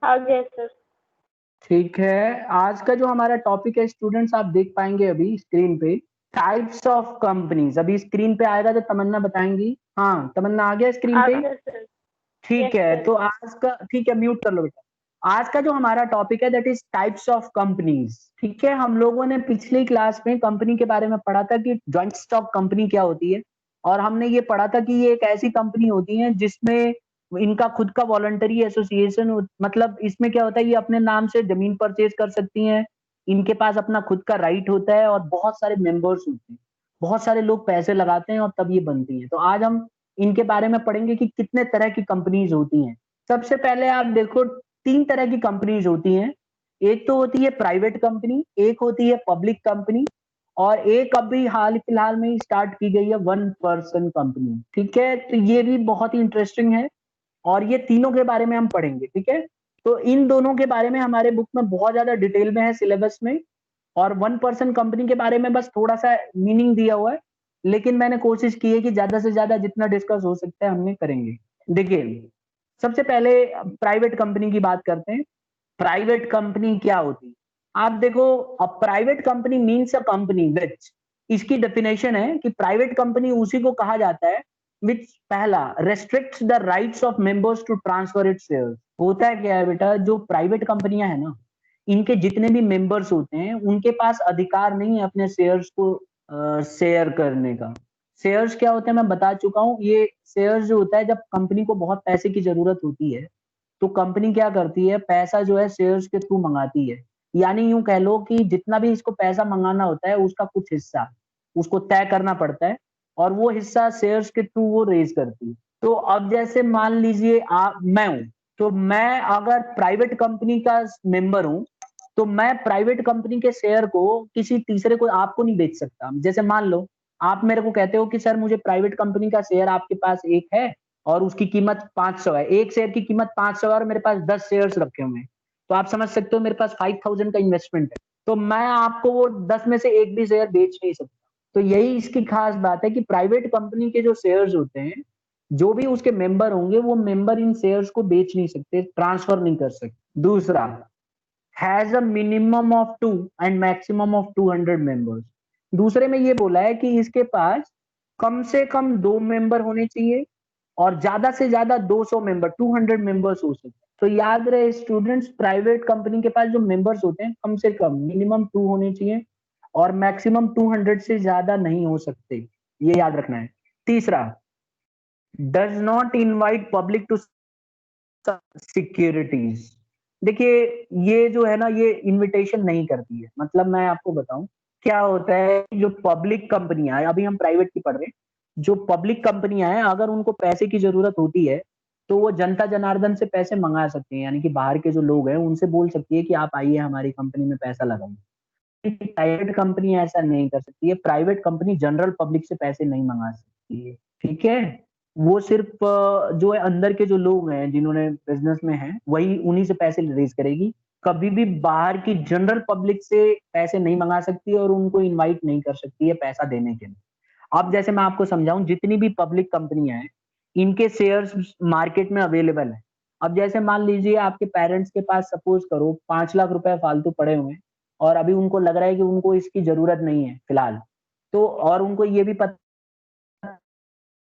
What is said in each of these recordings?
आ गया सर। ठीक है, आज का जो हमारा टॉपिक है स्टूडेंट्स, आप देख पाएंगे अभी स्क्रीन पे टाइप्स ऑफ कंपनीज। अभी स्क्रीन पे आएगा तो तमन्ना बताएंगी। हाँ तमन्ना आ गया स्क्रीन आ पे। गया सर। ठीक यस है, सर। तो आज का, ठीक है म्यूट कर लो बेटा। आज का जो हमारा टॉपिक है that is types of companies. ठीक है, हम लोगों ने पिछली क्लास में कंपनी के बारे में पढ़ा था कि जॉइंट स्टॉक कंपनी क्या होती है, और हमने ये पढ़ा था कि ये एक ऐसी कंपनी होती है जिसमें इनका खुद का वॉलंटरी एसोसिएशन, मतलब इसमें क्या होता है, ये अपने नाम से जमीन परचेज कर सकती हैं, इनके पास अपना खुद का राइट होता है और बहुत सारे मेंबर्स होते हैं, बहुत सारे लोग पैसे लगाते हैं और तब ये बनती है। तो आज हम इनके बारे में पढ़ेंगे कि कितने तरह की कंपनीज होती हैं। सबसे पहले आप देखो, तीन तरह की कंपनीज होती हैं। एक तो होती है प्राइवेट कंपनी, एक होती है पब्लिक कंपनी, और एक अभी हाल फिलहाल में ही स्टार्ट की गई है वन पर्सन कंपनी। ठीक है, तो ये भी बहुत ही इंटरेस्टिंग है और ये तीनों के बारे में हम पढ़ेंगे। ठीक है, तो इन दोनों के बारे में हमारे बुक में बहुत ज्यादा डिटेल में है सिलेबस में, और वन पर्सन कंपनी के बारे में बस थोड़ा सा मीनिंग दिया हुआ है, लेकिन मैंने कोशिश की है कि ज्यादा से ज्यादा जितना डिस्कस हो सकता है हमने करेंगे। देखिए, सबसे पहले प्राइवेट कंपनी की बात करते हैं। प्राइवेट कंपनी क्या होती है, आप देखो, अ private company means a company which, इसकी डेफिनेशन है कि प्राइवेट कंपनी उसी को कहा जाता है विच, पहला, restricts the rights of members to transfer its shares. होता है क्या है बेटा, जो प्राइवेट कंपनियां है ना, इनके जितने भी मेंबर्स होते हैं उनके पास अधिकार नहीं है अपने शेयर्स को शेयर करने का। शेयर्स क्या होते हैं मैं बता चुका हूँ। ये शेयर्स जो होता है, जब कंपनी को बहुत पैसे की जरूरत होती है तो कंपनी क्या करती है, पैसा जो है शेयर्स के थ्रू मंगाती है। यानी यूं कह लो कि जितना भी इसको पैसा मंगाना होता है उसका कुछ हिस्सा उसको तय करना पड़ता है, और वो हिस्सा शेयर्स के थ्रू वो रेज करती है। तो अब जैसे मान लीजिए आप, मैं हूं, तो मैं अगर प्राइवेट कंपनी का मेंबर हूं, तो मैं प्राइवेट कंपनी के शेयर को किसी तीसरे को, आपको नहीं बेच सकता। जैसे मान लो आप मेरे को कहते हो कि सर मुझे प्राइवेट कंपनी का शेयर आपके पास एक है और उसकी कीमत 500 है, एक शेयर की कीमत 500 है और मेरे पास 10 शेयर्स रखे हुए हैं, तो आप समझ सकते हो मेरे पास 5000 का इन्वेस्टमेंट है, तो मैं आपको वो 10 में से एक भी शेयर बेच नहीं सकता। तो यही इसकी खास बात है कि प्राइवेट कंपनी के जो शेयर्स होते हैं, जो भी उसके मेंबर होंगे वो मेंबर इन शेयर्स को बेच नहीं सकते, ट्रांसफर नहीं कर सकते। दूसरा, has a minimum of 2 and maximum of 200 members. दूसरे में ये बोला है कि इसके पास कम से कम 2 मेंबर होने चाहिए और ज्यादा से ज्यादा 200 मेंबर, 200 मेंबर्स हो सकते हैं। तो याद रहे स्टूडेंट्स, प्राइवेट कंपनी के पास जो मेंबर्स होते हैं कम से कम मिनिमम 2 होने चाहिए और मैक्सिमम 200 से ज्यादा नहीं हो सकते, ये याद रखना है। तीसरा, does not invite public to securities. देखिए, ये जो है ना, ये इनविटेशन नहीं करती है। मतलब मैं आपको बताऊं क्या होता है, जो पब्लिक कंपनियां हैं, अभी हम प्राइवेट की पढ़ रहे हैं, जो पब्लिक कंपनियां हैं अगर उनको पैसे की जरूरत होती है तो वो जनता जनार्दन से पैसे मंगा सकती हैं, यानी कि बाहर के जो लोग हैं उनसे बोल सकती है कि आप आइए हमारी कंपनी में पैसा लगाइए। प्राइवेट कंपनी ऐसा नहीं कर सकती है, प्राइवेट कंपनी जनरल पब्लिक से पैसे नहीं मंगा सकती है। ठीक है, वो सिर्फ जो है अंदर के जो लोग हैं जिन्होंने बिजनेस में हैं वही उन्हीं से पैसे रेज करेगी। कभी भी बाहर की जनरल पब्लिक से पैसे नहीं मंगा सकती है और उनको इनवाइट नहीं कर सकती है पैसा देने के लिए। अब जैसे मैं आपको समझाऊं, जितनी भी पब्लिक कंपनियां हैं इनके शेयर्स मार्केट में अवेलेबल है। अब जैसे मान लीजिए आपके पेरेंट्स के पास सपोज करो 5 लाख रुपए फालतू पड़े हुए हैं और अभी उनको लग रहा है कि उनको इसकी जरूरत नहीं है फिलहाल, तो और उनको ये भी पता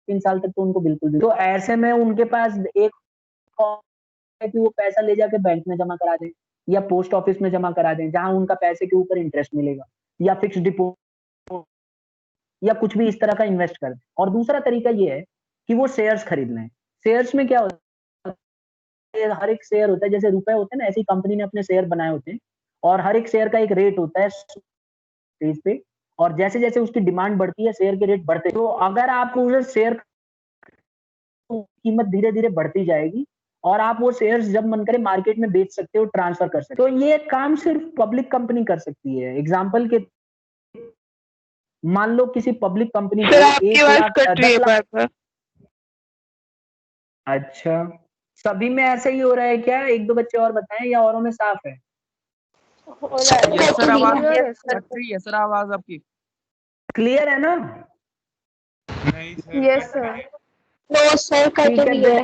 3 साल तक तो उनको बिल्कुल भी, तो ऐसे में उनके पास एक है कि वो पैसा ले जाके बैंक में जमा करा दें या पोस्ट ऑफिस में जमा करा दें जहां उनका पैसे के ऊपर इंटरेस्ट मिलेगा, या फिक्स डिपॉजिट, या कुछ भी इस तरह का इन्वेस्ट कर दें। और दूसरा तरीका ये है कि वो शेयर्स खरीद लें। शेयर्स में क्या होता है, हर एक शेयर होता है जैसे रुपए होते हैं ना, ऐसी कंपनी ने अपने शेयर बनाए होते हैं और हर एक शेयर का एक रेट होता है स्टेज पे, और जैसे जैसे उसकी डिमांड बढ़ती है शेयर के रेट बढ़ते हैं। तो अगर आप उस शेयर कीमत धीरे धीरे बढ़ती जाएगी और आप वो शेयर्स जब मन करे मार्केट में बेच सकते हो, ट्रांसफर कर सकते हो। तो ये काम सिर्फ पब्लिक कंपनी कर सकती है। एग्जाम्पल के, मान लो किसी पब्लिक कंपनी सर को आपकी एक आवाज लाख कट रही दस है लाख बार बार। अच्छा, सभी में ऐसा ही हो रहा है क्या? एक दो बच्चे और बताएं या औरों में साफ है? हो रहा है। यस सर, आवाज क्लियर है सर। कट रही है सर, आवाज आपकी। क्लियर है ना? नहीं सर, यस कट सर। रही है। नो सर कट ठीक है रही है।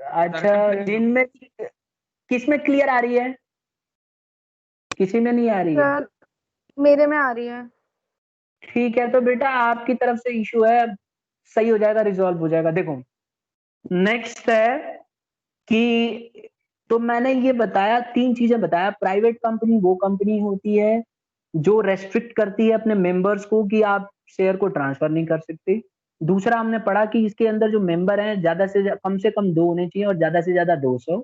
अच्छा, कट रही है। दिन में किस में क्लियर आ रही है, किसी में नहीं आ रही है? सर मेरे में आ रही है। ठीक है, तो बेटा आपकी तरफ से इशू है, सही हो जाएगा, रिजॉल्व हो जाएगा। देखो नेक्स्ट है कि तो मैंने ये बताया, 3 चीजें बताया। प्राइवेट कंपनी वो कंपनी होती है जो रेस्ट्रिक्ट करती है अपने मेंबर्स को कि आप शेयर को ट्रांसफर नहीं कर सकते। दूसरा हमने पढ़ा कि इसके अंदर जो मेंबर हैं ज्यादा से कम 2 होने चाहिए और ज्यादा से ज्यादा 200।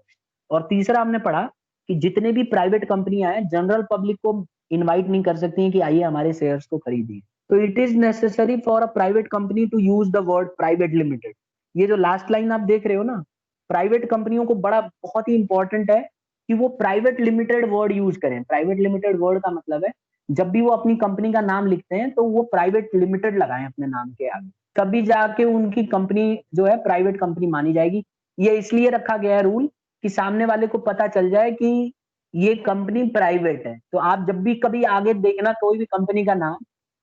और तीसरा हमने पढ़ा कि जितने भी प्राइवेट कंपनियां हैं जनरल पब्लिक को इनवाइट नहीं कर सकती हैं कि आइए हमारे शेयर्स को खरीदिए। तो it is necessary for a private company to use the word private limited. ये जो लास्ट लाइन आप देख रहे हो ना, प्राइवेट कंपनियों को बड़ा बहुत ही इंपॉर्टेंट है कि वो प्राइवेट लिमिटेड वर्ड यूज करें। प्राइवेट लिमिटेड वर्ड का मतलब है जब भी वो अपनी कंपनी का नाम लिखते हैं तो वो प्राइवेट लिमिटेड लगाएं अपने नाम के आगे, तभी जाके उनकी कंपनी जो है प्राइवेट कंपनी मानी जाएगी। ये इसलिए रखा गया है रूल कि सामने वाले को पता चल जाए कि ये कंपनी प्राइवेट है। तो आप जब भी कभी आगे देखना कोई भी कंपनी का नाम,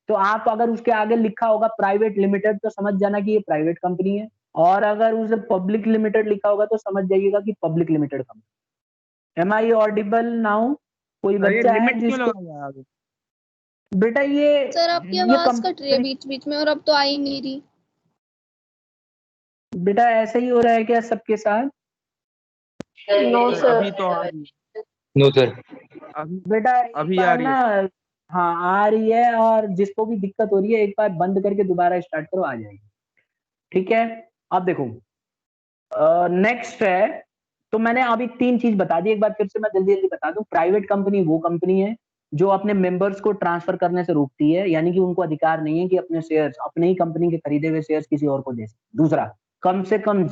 तो आप अगर उसके आगे लिखा होगा प्राइवेट लिमिटेड तो समझ जाना कि ये प्राइवेट कंपनी है, और अगर उसे पब्लिक लिमिटेड लिखा होगा तो समझ जाइएगा कि public limited company. Am I audible now? कोई बच्चा है लिमिट क्यों जिसको लगाया आगे? बेटा सर आपकी ये आवाज कट रही है कंपनी, बीच बीच में और अब तो आ ही नहीं रही। बेटा ऐसा ही हो रहा है क्या सबके साथ? No sir sir. अभी तो आ रही नो सर। अभी बेटा एक अभी आ बार रही ना, है। हाँ आ रही है, और जिसको भी दिक्कत हो रही है एक बार बंद करके दोबारा स्टार्ट करो, आ जाएगी। ठीक है, अब देखो नेक्स्ट है। तो मैंने अभी 3 चीज बता दी, एक बार फिर से मैं जल्दी जल्दी बता दूं। प्राइवेट कंपनी वो कंपनी है जो अपने मेंबर्स को ट्रांसफर करने से रोकती है, यानी कि उनको अधिकार नहीं है कि अपने शेयर्स, अपने ही कंपनी के खरीदे हुए शेयर्स किसी और को दे सके। दूसरा, कम से कम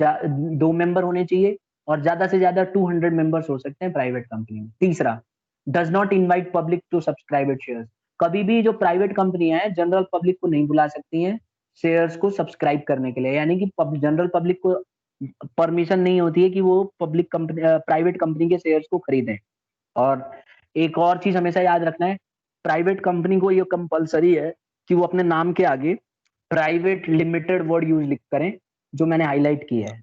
2 मेंबर होने चाहिए और ज्यादा से ज्यादा 200 मेंबर्स हो सकते हैं प्राइवेट कंपनी में। तीसरा, does not invite public to subscribe shares. कभी भी जो प्राइवेट कंपनियां हैं जनरल पब्लिक को नहीं बुला सकती हैं शेयर्स को सब्सक्राइब करने के लिए, यानी कि जनरल पब्लिक को परमिशन नहीं होती है कि वो पब्लिक कंपनी प्राइवेट कंपनी के शेयर्स को खरीदें। और एक और चीज हमेशा याद रखना है, प्राइवेट कंपनी को ये कंपलसरी है कि वो अपने नाम के आगे प्राइवेट लिमिटेड वर्ड यूज लिख करें, जो मैंने हाईलाइट किया है।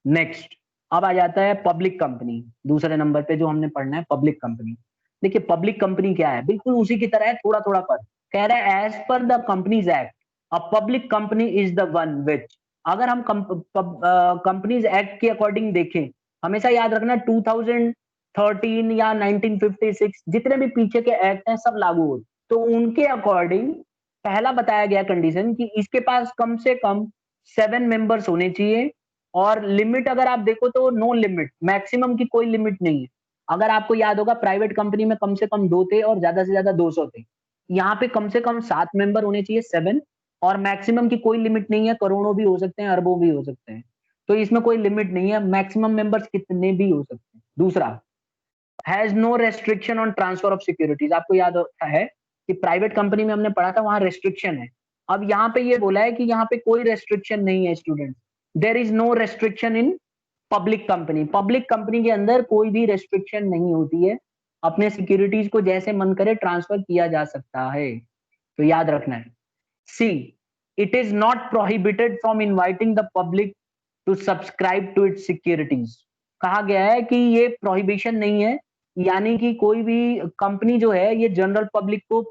नेक्स्ट, अब आ जाता है पब्लिक कंपनी। दूसरे नंबर पे जो हमने पढ़ना है पब्लिक कंपनी। देखिए पब्लिक कंपनी क्या है, बिल्कुल उसी की तरह है, थोड़ा थोड़ा फर्क। कह रहा है as per the companies act a public company is the one which. अगर हम कंपनीज एक्ट के अकॉर्डिंग देखें, हमेशा याद रखना 2013 या 1956 जितने भी पीछे के एक्ट हैं सब लागू होते, तो उनके अकॉर्डिंग पहला बताया गया कंडीशन कि इसके पास कम से कम 7 मेंबर्स होने चाहिए। और लिमिट अगर आप देखो तो नो लिमिट, मैक्सिमम की कोई लिमिट नहीं है। अगर आपको याद होगा प्राइवेट कंपनी में कम से कम 2 थे और ज्यादा से ज्यादा 200 थे। यहाँ पे कम से कम 7 मेंबर होने चाहिए, 7, और मैक्सिमम की कोई लिमिट नहीं है, करोड़ों भी हो सकते हैं, अरबों भी हो सकते हैं। तो इसमें कोई लिमिट नहीं है, मैक्सिमम मेंबर्स कितने भी हो सकते हैं। दूसरा, has no restriction on transfer of securities. आपको याद है कि प्राइवेट कंपनी में हमने पढ़ा था वहां रेस्ट्रिक्शन है। अब यहाँ पे ये बोला है कि यहाँ पे कोई रेस्ट्रिक्शन नहीं है student, there is no restriction in public company. Public company के अंदर कोई भी रेस्ट्रिक्शन नहीं होती है, अपने सिक्योरिटीज को जैसे मन करे ट्रांसफर किया जा सकता है। तो याद रखना है। See, it is not prohibited from inviting the public to subscribe to its securities. कहा गया है कि ये प्रोहिबिशन नहीं है, यानी कि कोई भी कंपनी जो है ये जनरल पब्लिक को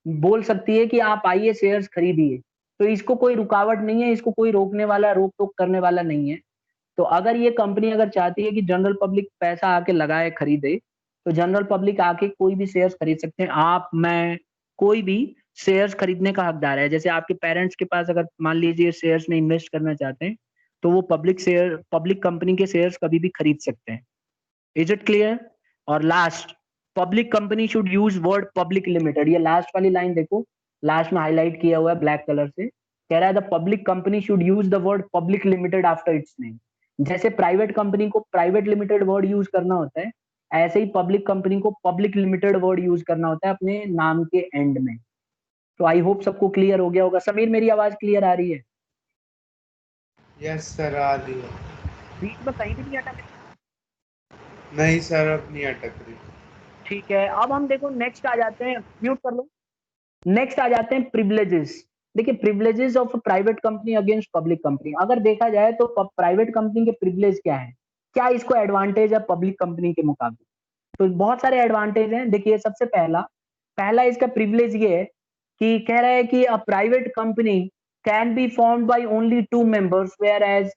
बोल सकती है कि आप आइए शेयर्स खरीदिए। तो इसको कोई रुकावट नहीं है, इसको कोई रोकने वाला, रोक टोक करने वाला नहीं है। तो अगर ये कंपनी अगर चाहती है कि जनरल पब्लिक पैसा आके लगाए खरीदे, तो जनरल पब्लिक आके कोई भी शेयर्स खरीद सकते हैं। आप, मैं, कोई भी शेयर्स खरीदने का हकदार है। जैसे आपके पेरेंट्स के पास अगर मान लीजिए शेयर्स में इन्वेस्ट करना चाहते हैं, तो वो पब्लिक कंपनी के शेयर्स कभी भी खरीद सकते हैं। Is it clear? और last, public company should use word public limited. ये लास्ट वाली लाइन देखो, लास्ट में हाईलाइट किया हुआ है ब्लैक कलर से, कह रहा है the public company should use the word public limited after its name. जैसे प्राइवेट कंपनी को प्राइवेट लिमिटेड वर्ड यूज करना होता है, ऐसे ही पब्लिक कंपनी को पब्लिक लिमिटेड वर्ड यूज करना होता है अपने नाम के एंड में। तो आई होप सबको क्लियर हो गया होगा। समीर, मेरी आवाज क्लियर आ रही है? यस सर आ रही है। बीच में कहीं भी नहीं अटक? नहीं सर अब नहीं अटक रही। ठीक है, अब हम देखो नेक्स्ट आ जाते हैं, म्यूट कर लो। नेक्स्ट आ जाते हैं प्रिविलेजेस। देखिए privileges of private company against public company. अगर देखा जाए तो प्राइवेट कंपनी के प्रिविलेज क्या है? क्या इसको एडवांटेज है पब्लिक कंपनी के मुकाबले? तो बहुत सारे एडवांटेज हैं। देखिए सबसे पहला इसका प्रिविलेज ये है कि कह रहा है कि a private company can be formed by only 2 members whereas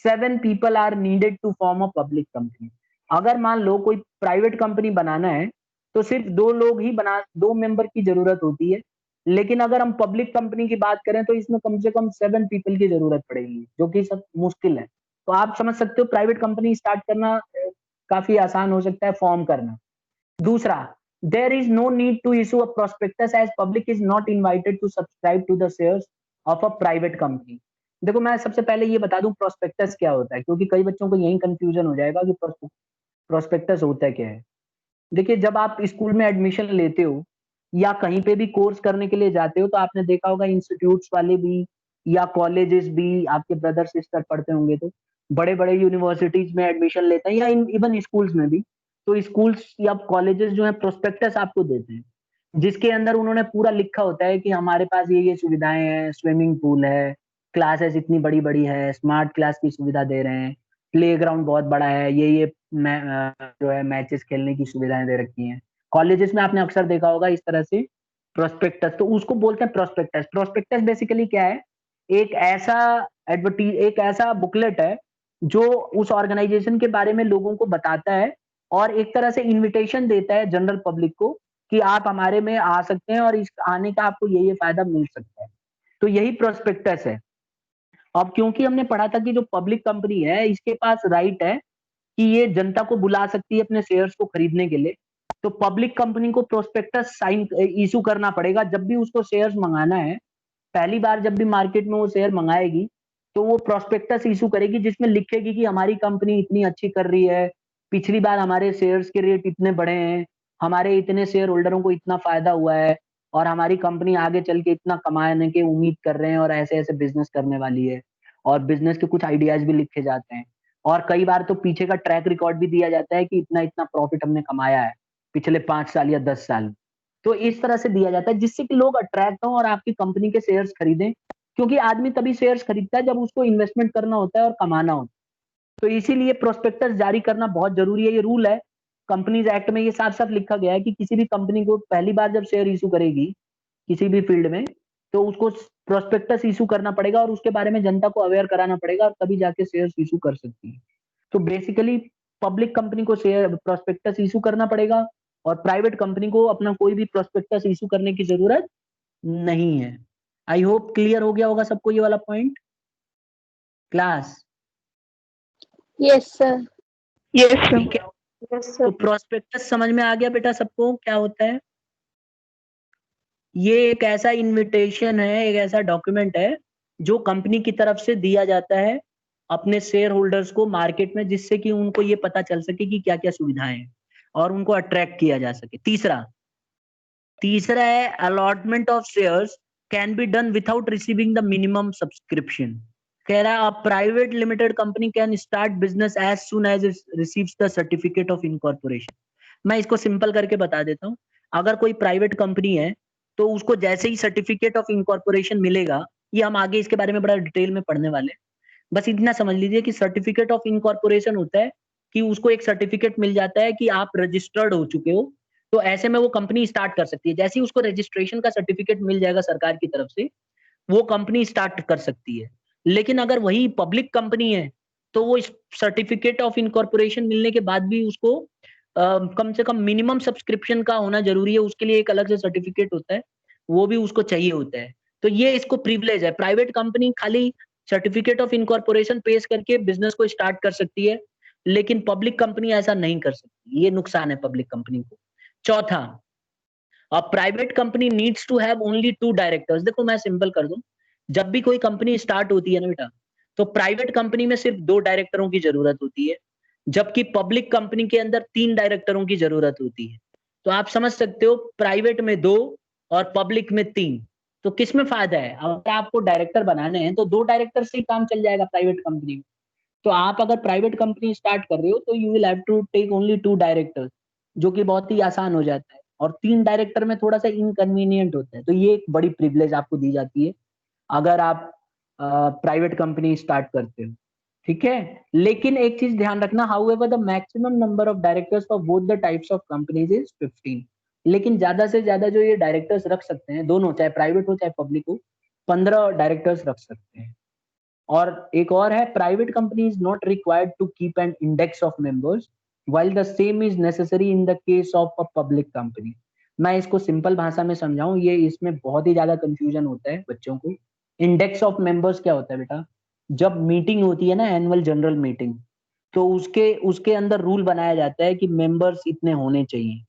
7 people are needed to form a public company. अगर मान लो कोई प्राइवेट कंपनी बनाना है तो सिर्फ 2 लोग ही बना 2 मेंबर की जरूरत होती है, लेकिन अगर हम पब्लिक कंपनी की बात करें तो इसमें कम से कम 7 पीपल की जरूरत पड़ेगी, जो कि सब मुश्किल है। तो आप समझ सकते हो प्राइवेट कंपनी स्टार्ट करना काफी आसान हो सकता है फॉर्म करना। दूसरा, there is no need to issue a prospectus as public is not invited to subscribe to the shares of a private company. देखो मैं सबसे पहले ये बता दूं प्रोस्पेक्टस क्या होता है, क्योंकि कई बच्चों को यही कंफ्यूजन हो जाएगा कि प्रोस्पेक्टस होता क्या है। देखिए जब आप स्कूल में एडमिशन लेते हो या कहीं पे भी कोर्स करने के लिए जाते हो तो आपने देखा होगा इंस्टीट्यूट्स वाले भी या कॉलेजेस भी, आपके ब्रदर सिस्टर पढ़ते होंगे तो बड़े बड़े यूनिवर्सिटीज में एडमिशन लेते हैं या इवन स्कूल्स में भी। तो स्कूल्स या कॉलेजेस जो है प्रोस्पेक्टस आपको देते हैं, जिसके अंदर उन्होंने पूरा लिखा होता है कि हमारे पास ये सुविधाएं हैं, स्विमिंग पूल है, क्लासेस इतनी बड़ी बड़ी है, स्मार्ट क्लास की सुविधा दे रहे हैं, प्लेग्राउंड बहुत बड़ा है, ये जो है मैचेस खेलने की सुविधाएं दे रखी हैं। कॉलेजेस में आपने अक्सर देखा होगा इस तरह से प्रोस्पेक्टस, तो उसको बोलते हैं प्रोस्पेक्टस। प्रोस्पेक्टस बेसिकली क्या है? एक ऐसा बुकलेट है जो उस ऑर्गेनाइजेशन के बारे में लोगों को बताता है और एक तरह से इनविटेशन देता है जनरल पब्लिक को कि आप हमारे में आ सकते हैं और इस आने का आपको ये फायदा मिल सकता है। तो यही प्रोस्पेक्टस है। अब क्योंकि हमने पढ़ा था कि जो पब्लिक कंपनी है इसके पास राइट है कि ये जनता को बुला सकती है अपने शेयर्स को खरीदने के लिए, तो पब्लिक कंपनी को प्रोस्पेक्टस साइन इशू करना पड़ेगा जब भी उसको शेयर्स मंगाना है। पहली बार जब भी मार्केट में वो शेयर मंगाएगी तो वो प्रोस्पेक्टस इशू करेगी जिसमें लिखेगी कि हमारी कंपनी इतनी अच्छी कर रही है, पिछली बार हमारे शेयर्स के रेट इतने बढ़े हैं, हमारे इतने शेयर होल्डरों को इतना फायदा हुआ है और हमारी कंपनी आगे चल के इतना कमाने की उम्मीद कर रहे हैं और ऐसे ऐसे बिजनेस करने वाली है। और बिजनेस के कुछ आइडियाज भी लिखे जाते हैं और कई बार तो पीछे का ट्रैक रिकॉर्ड भी दिया जाता है कि इतना इतना प्रॉफिट हमने कमाया है पिछले 5 साल या 10 साल। तो इस तरह से दिया जाता है जिससे कि लोग अट्रैक्ट हों और आपकी कंपनी के शेयर्स खरीदें, क्योंकि आदमी तभी शेयर्स खरीदता है जब उसको इन्वेस्टमेंट करना होता है और कमाना होता है। तो इसीलिए प्रोस्पेक्टस जारी करना बहुत जरूरी है, ये रूल है। कंपनीज एक्ट में ये साफ साफ लिखा गया है कि किसी भी कंपनी को पहली बार जब शेयर इशू करेगी किसी भी फील्ड में तो उसको प्रोस्पेक्टस इशू करना पड़ेगा और उसके बारे में जनता को अवेयर कराना पड़ेगा और तभी जाके शेयर्स इशू कर सकती है। तो बेसिकली पब्लिक कंपनी को शेयर प्रोस्पेक्टस इशू करना पड़ेगा और प्राइवेट कंपनी को अपना कोई भी प्रोस्पेक्टस इशू करने की जरूरत नहीं है। आई होप क्लियर हो गया होगा सबको ये वाला point class. Yes sir. Yes ठीक है, यस तो सर। प्रोस्पेक्टस समझ में आ गया बेटा सबको क्या होता है? ये एक ऐसा इनविटेशन है, एक ऐसा डॉक्यूमेंट है जो कंपनी की तरफ से दिया जाता है अपने शेयर होल्डर्स को मार्केट में, जिससे कि उनको ये पता चल सके कि क्या क्या सुविधाएं हैं और उनको अट्रैक्ट किया जा सके। तीसरा है allotment of shares can be done without receiving the minimum subscription. कह रहा है private limited company can start business as soon as receives the certificate of incorporation. मैं इसको सिंपल करके बता देता हूँ। अगर कोई प्राइवेट कंपनी है तो उसको जैसे ही सर्टिफिकेट ऑफ इनकॉर्पोरेशन मिलेगा, ये हम आगे इसके बारे में बड़ा डिटेल में पढ़ने वाले हैं, बस इतना समझ लीजिए कि सर्टिफिकेट ऑफ इनकॉर्पोरेशन होता है कि उसको एक सर्टिफिकेट मिल जाता है कि आप रजिस्टर्ड हो चुके हो, तो ऐसे में वो कंपनी स्टार्ट कर सकती है। जैसे ही उसको रजिस्ट्रेशन का सर्टिफिकेट मिल जाएगा सरकार की तरफ से, वो कंपनी स्टार्ट कर सकती है। लेकिन अगर वही पब्लिक कंपनी है तो वो सर्टिफिकेट ऑफ इनकॉर्पोरेशन मिलने के बाद भी उसको कम से कम मिनिमम सब्सक्रिप्शन का होना जरूरी है, उसके लिए एक अलग से सर्टिफिकेट होता है, वो भी उसको चाहिए होता है। तो ये इसको प्रिविलेज है। प्राइवेट कंपनी खाली सर्टिफिकेट ऑफ इनकॉर्पोरेशन पेश करके बिजनेस को स्टार्ट कर सकती है, लेकिन पब्लिक कंपनी ऐसा नहीं कर सकती। ये नुकसान है पब्लिक कंपनी को। चौथा, a private company needs to have only 2 directors. देखो मैं सिंपल कर दूं, जब भी कोई कंपनी स्टार्ट होती है ना बेटा, तो प्राइवेट कंपनी में सिर्फ 2 डायरेक्टरों की जरूरत होती है, जबकि पब्लिक कंपनी के अंदर 3 डायरेक्टरों की जरूरत होती है। तो आप समझ सकते हो प्राइवेट में 2 और पब्लिक में 3, तो किस में फायदा है? अगर आपको डायरेक्टर बनाने हैं तो 2 डायरेक्टर से ही काम चल जाएगा प्राइवेट कंपनी में। तो आप अगर प्राइवेट कंपनी स्टार्ट कर रहे हो तो you will have to take only 2 directors, जो कि बहुत ही आसान हो जाता है, और 3 डायरेक्टर में थोड़ा सा इनकन्वीनियंट होता है। तो ये एक बड़ी प्रिविलेज आपको दी जाती है अगर आप प्राइवेट कंपनी स्टार्ट करते हो। ठीक है। लेकिन एक चीज ध्यान रखना, however the maximum number of directors for both the types of companies is 15। लेकिन ज्यादा से ज्यादा जो ये डायरेक्टर्स रख सकते हैं, दोनों चाहे प्राइवेट हो चाहे पब्लिक हो, 15 डायरेक्टर्स रख सकते हैं। और एक और है, private company is not required to keep an index of members while the same is necessary in the case of a public company। मैं इसको सिंपल भाषा में समझाऊं, ये इसमें बहुत ही ज्यादा कंफ्यूजन होता है बच्चों को। इंडेक्स ऑफ मेंबर्स क्या होता है बेटा? जब मीटिंग होती है ना, एनुअल जनरल मीटिंग, तो उसके उसके अंदर रूल बनाया जाता है कि मेंबर्स इतने होने चाहिए,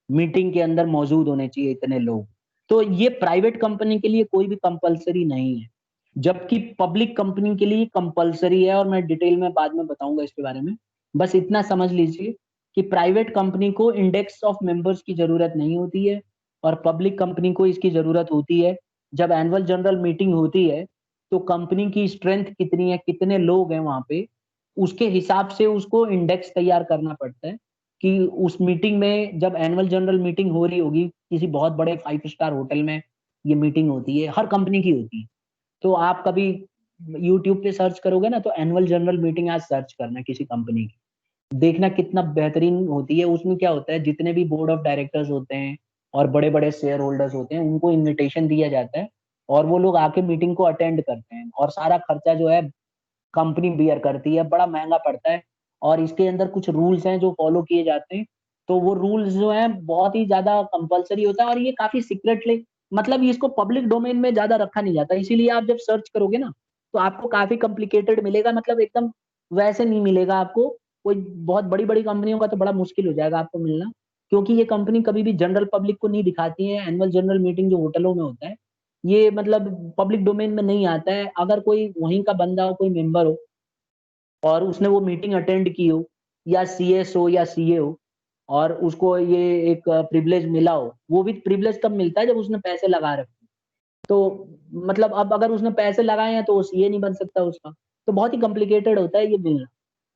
मीटिंग के अंदर मौजूद होने चाहिए इतने लोग। तो ये प्राइवेट कंपनी के लिए कोई भी कंपलसरी नहीं है, जबकि पब्लिक कंपनी के लिए कंपलसरी है। और मैं डिटेल में बाद में बताऊंगा इसके बारे में। बस इतना समझ लीजिए कि प्राइवेट कंपनी को इंडेक्स ऑफ मेंबर्स की जरूरत नहीं होती है, और पब्लिक कंपनी को इसकी जरूरत होती है। जब एनुअल जनरल मीटिंग होती है तो कंपनी की स्ट्रेंथ कितनी है, कितने लोग हैं वहां पे, उसके हिसाब से उसको इंडेक्स तैयार करना पड़ता है कि उस मीटिंग में, जब एनुअल जनरल मीटिंग हो रही होगी किसी बहुत बड़े 5 स्टार होटल में, ये मीटिंग होती है, हर कंपनी की होती है। तो आप कभी यूट्यूब पे सर्च करोगे ना, तो एनुअल जनरल मीटिंग आज सर्च करना किसी कंपनी की, देखना कितना बेहतरीन होती है। उसमें क्या होता है, जितने भी बोर्ड ऑफ डायरेक्टर्स होते हैं और बड़े बड़े शेयर होल्डर्स होते हैं, उनको इनविटेशन दिया जाता है और वो लोग आके मीटिंग को अटेंड करते हैं, और सारा खर्चा जो है कंपनी बियर करती है, बड़ा महंगा पड़ता है। और इसके अंदर कुछ रूल्स हैं जो फॉलो किए जाते हैं। तो वो रूल्स जो हैं बहुत ही ज्यादा कंपलसरी होता है, और ये काफी सीक्रेटली, मतलब इसको पब्लिक डोमेन में ज्यादा रखा नहीं जाता। इसीलिए आप जब सर्च करोगे ना, तो आपको काफी कॉम्प्लिकेटेड मिलेगा, मतलब एकदम वैसे नहीं मिलेगा आपको। कोई बहुत बड़ी बड़ी कंपनियों का तो बड़ा मुश्किल हो जाएगा आपको मिलना, क्योंकि ये कंपनी कभी भी जनरल पब्लिक को नहीं दिखाती है। एनुअल जनरल मीटिंग जो होटलों में होता है, ये मतलब पब्लिक डोमेन में नहीं आता है। अगर कोई वहीं का बंदा हो, कोई मेंबर हो, और उसने वो मीटिंग अटेंड की हो, या सीएस हो या सीए हो, और उसको ये एक प्रिविलेज मिला हो, वो भी प्रिविलेज तब मिलता है जब उसने पैसे लगा रखे। तो मतलब अब अगर उसने पैसे लगाए हैं तो वो सीए नहीं बन सकता उसका। तो बहुत ही कॉम्प्लिकेटेड होता है ये मिलना।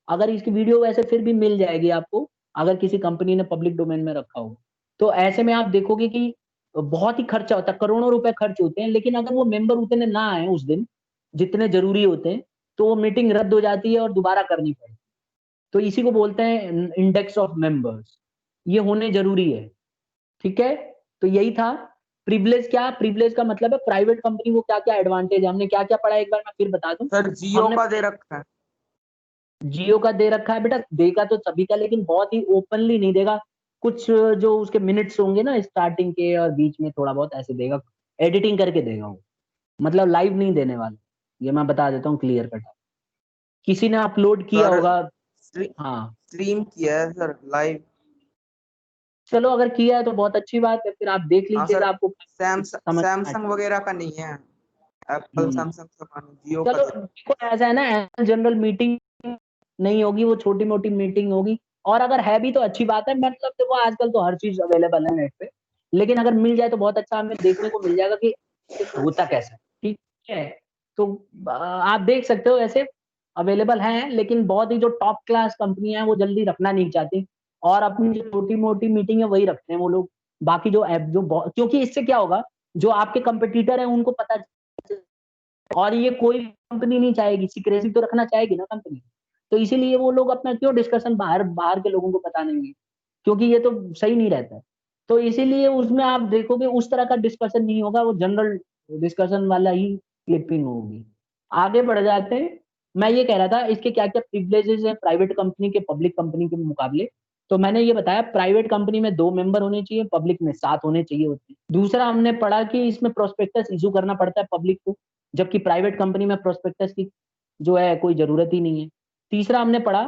अगर इसकी वीडियो वैसे फिर भी मिल जाएगी आपको, अगर किसी कंपनी ने पब्लिक डोमेन में रखा हो। तो ऐसे में आप देखोगे कि बहुत ही खर्चा होता है, करोड़ों रुपए खर्च होते हैं, लेकिन अगर वो मेंबर उतने ना आए उस दिन जितने जरूरी होते हैं, तो वो मीटिंग रद्द हो जाती है और दोबारा करनी पड़ती है। तो इसी को बोलते हैं इंडेक्स ऑफ मेंबर्स, ये होने जरूरी है। ठीक है। तो यही था। प्रिविलेज क्या, प्रिविलेज का मतलब है प्राइवेट कंपनी को क्या क्या एडवांटेज है। हमने क्या क्या पढ़ा, एक बार मैं फिर बता दूं। सर जियो हमने का दे रखा है। जियो का दे रखा है बेटा, देगा तो सभी का, लेकिन बहुत ही ओपनली नहीं देगा। कुछ जो उसके मिनट्स होंगे ना स्टार्टिंग के और बीच में, थोड़ा बहुत ऐसे देगा, एडिटिंग करके देगा वो, मतलब लाइव नहीं देने वाला। ये मैं बता देता हूँ क्लियर कट। किसी ने अपलोड किया सर होगा। हाँ, स्ट्रीम किया है सर लाइव। चलो अगर किया है तो बहुत अच्छी बात है, फिर आप देख हाँ सर, लीजिएगा, आपको समझ सैमसंग वगैरह का नहीं है, एप्पल हम्म। सैमसंग का नहीं, जियो का चलो दे। देखो, ऐसा है ना, एनुअल जनरल मीटिंग नहीं होगी, वो छोटी मोटी मीटिंग होगी। और अगर है भी तो अच्छी बात है, मतलब देखो आजकल तो हर चीज अवेलेबल है नेट पे। लेकिन अगर मिल जाए तो बहुत अच्छा, हमें देखने को मिल जाएगा कि होता कैसा है। ठीक है। तो आप देख सकते हो, ऐसे अवेलेबल हैं, लेकिन बहुत ही जो टॉप क्लास कंपनी है वो जल्दी रखना नहीं चाहती, और अपनी जो छोटी मोटी मीटिंग है वही रखते हैं वो लोग। बाकी जो ऐप क्योंकि इससे क्या होगा, जो आपके कंपटीटर है उनको पता, और ये कोई कंपनी नहीं चाहेगी, सीक्रेसी तो रखना चाहेगी ना कंपनी। तो इसीलिए वो लोग अपना क्यों डिस्कशन बाहर बाहर के लोगों को बताने देंगे, क्योंकि ये तो सही नहीं रहता है। तो इसीलिए उसमें आप देखोगे उस तरह का डिस्कशन नहीं होगा, वो जनरल डिस्कशन वाला ही क्लिपिंग होगी। आगे बढ़ जाते हैं। मैं ये कह रहा था इसके क्या क्या प्रिविलेजेस है प्राइवेट कंपनी के पब्लिक कंपनी के मुकाबले। तो मैंने ये बताया, प्राइवेट कंपनी में 2 मेंबर होने चाहिए, पब्लिक में 7 होने चाहिए होते हैं। दूसरा हमने पढ़ा कि इसमें प्रोस्पेक्टस इशू करना पड़ता है पब्लिक को, जबकि प्राइवेट कंपनी में प्रोस्पेक्टस की जो है कोई जरूरत ही नहीं है। तीसरा हमने पढ़ा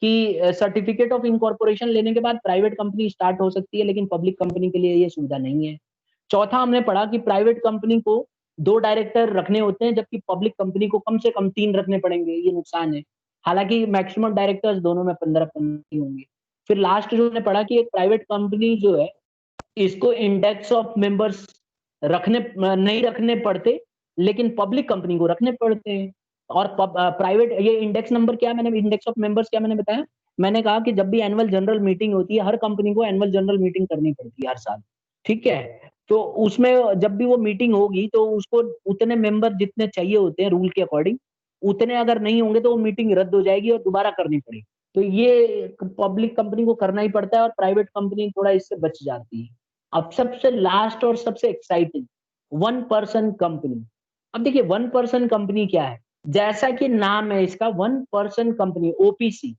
कि सर्टिफिकेट ऑफ इनकॉर्पोरेशन लेने के बाद प्राइवेट कंपनी स्टार्ट हो सकती है, लेकिन पब्लिक कंपनी के लिए ये सुविधा नहीं है। चौथा हमने पढ़ा कि प्राइवेट कंपनी को 2 डायरेक्टर रखने होते हैं, जबकि पब्लिक कंपनी को कम से कम 3 रखने पड़ेंगे, ये नुकसान है। हालांकि मैक्सिमम डायरेक्टर्स दोनों में 15-15 होंगे। फिर लास्ट जो हमने पढ़ा कि एक प्राइवेट कंपनी जो है, इसको इंडेक्स ऑफ मेंबर्स रखने नहीं रखने पड़ते, लेकिन पब्लिक कंपनी को रखने पड़ते हैं। और प्राइवेट, ये इंडेक्स नंबर क्या, मैंने इंडेक्स ऑफ मेंबर्स क्या मैंने बताया, मैंने कहा कि जब भी एनुअल जनरल मीटिंग होती है, हर कंपनी को एनुअल जनरल मीटिंग करनी पड़ती है हर साल। ठीक है। तो उसमें जब भी वो मीटिंग होगी तो उसको उतने मेंबर जितने चाहिए होते हैं रूल के अकॉर्डिंग, उतने अगर नहीं होंगे तो वो मीटिंग रद्द हो जाएगी और दोबारा करनी पड़ेगी। तो ये पब्लिक कंपनी को करना ही पड़ता है और प्राइवेट कंपनी थोड़ा इससे बच जाती है। अब सबसे लास्ट और सबसे एक्साइटिंग, 1% कंपनी। अब देखिए 1% कंपनी क्या है, जैसा कि नाम है इसका 1% company, OPC.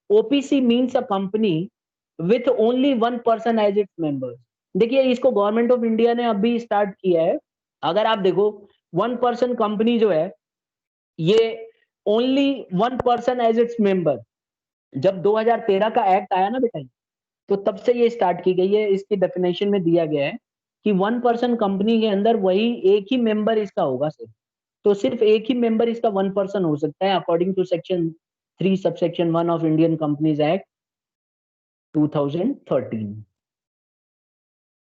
OPC means a company with only 1% as its members. देखिए इसको गवर्नमेंट ऑफ इंडिया ने अभी स्टार्ट किया है। अगर आप देखो 1% कंपनी जो है ये ओनली 1% एज इट्स मेंबर, जब 2013 का एक्ट आया ना बेटा, तो तब से ये स्टार्ट की गई है। इसकी डेफिनेशन में दिया गया है कि 1% कंपनी के अंदर वही एक ही मेंबर इसका होगा सिर्फ, तो सिर्फ एक ही मेंबर इसका 1% हो सकता है according to section 3 subsection 1 of Indian companies act 2013।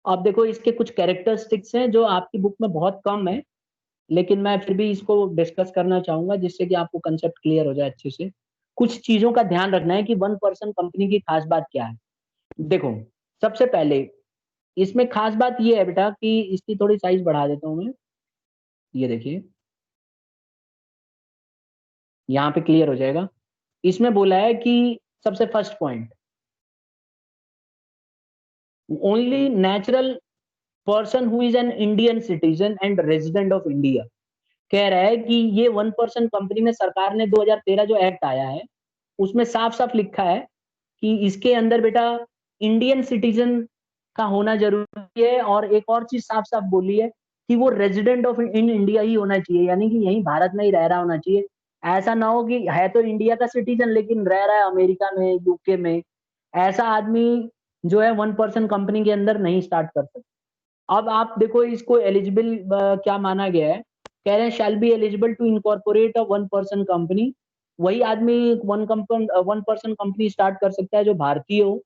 अब देखो इसके कुछ कैरेक्टरिस्टिक्स हैं जो आपकी बुक में बहुत कम है, लेकिन मैं फिर भी इसको डिस्कस करना चाहूंगा जिससे कि आपको कंसेप्ट क्लियर हो जाए अच्छे से। कुछ चीजों का ध्यान रखना है कि 1% कंपनी की खास बात क्या है। देखो सबसे पहले इसमें खास बात ये है बेटा कि इसकी थोड़ी साइज बढ़ा देता हूं मैं, ये देखिए यहाँ पे क्लियर हो जाएगा। इसमें बोला है कि सबसे first point, only natural person who is an Indian citizen and resident of India. कह रहा है कि ये 1% कंपनी में सरकार ने 2013 जो एक्ट आया है उसमें साफ साफ लिखा है कि इसके अंदर बेटा इंडियन सिटीजन का होना जरूरी है, और एक और चीज साफ साफ बोली है कि वो रेजिडेंट ऑफ इन इंडिया ही होना चाहिए, यानी कि यही भारत में ही रह रहा होना चाहिए। ऐसा ना हो कि है तो इंडिया का सिटीजन लेकिन रह रहा है अमेरिका में, यूके में, ऐसा आदमी जो है 1% कंपनी के अंदर नहीं स्टार्ट कर सकता। अब आप देखो इसको एलिजिबल क्या माना गया है, कह रहे हैं shall be eligible to incorporate a 1% company. वही आदमी 1% कंपनी स्टार्ट कर सकता है जो भारतीय हो।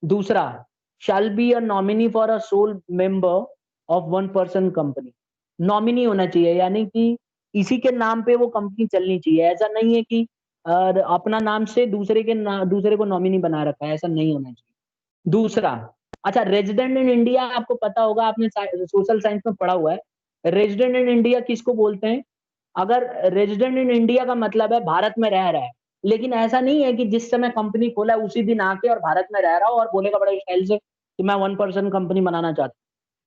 दूसरा, shall be a nominee for a sole member of 1% company. Nominee होना चाहिए, यानी कि इसी के नाम पे वो कंपनी चलनी चाहिए। ऐसा नहीं है कि अपना नाम से दूसरे को नॉमिनी बना रखा है, ऐसा नहीं होना चाहिए। दूसरा, अच्छा रेजिडेंट इन इंडिया आपको पता होगा, आपने सोशल साइंस में पढ़ा हुआ है, रेजिडेंट इन इंडिया किसको बोलते हैं। अगर रेजिडेंट इन इंडिया का मतलब है भारत में रह रहा है, लेकिन ऐसा नहीं है कि जिस समय कंपनी खोला है उसी दिन आके और भारत में रह रहा हो और बोलेगा बड़े स्टाइल से कि मैं 1% कंपनी बनाना चाहता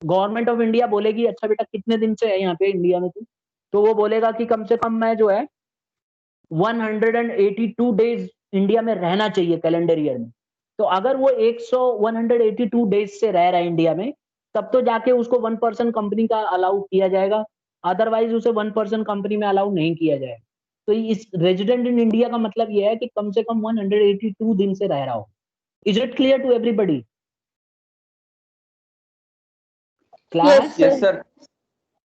हूँ। गवर्नमेंट ऑफ इंडिया बोलेगी अच्छा बेटा कितने दिन से है यहाँ पे इंडिया में तू, तो वो बोलेगा कि कम से कम मैं जो है 182 डेज इंडिया में रहना चाहिए कैलेंडर ईयर में। तो अगर वो 182 डेज से रह रहा है इंडिया में, तब तो जाके उसको 1% कंपनी का अलाउ किया जाएगा, अदरवाइज उसे 1% कंपनी में अलाउ नहीं किया जाएगा। तो इस रेजिडेंट इन इंडिया का मतलब यह है कि कम से कम 182 दिन से रह रहा हो। Is it clear to everybody class? Yes, yes sir. Sir,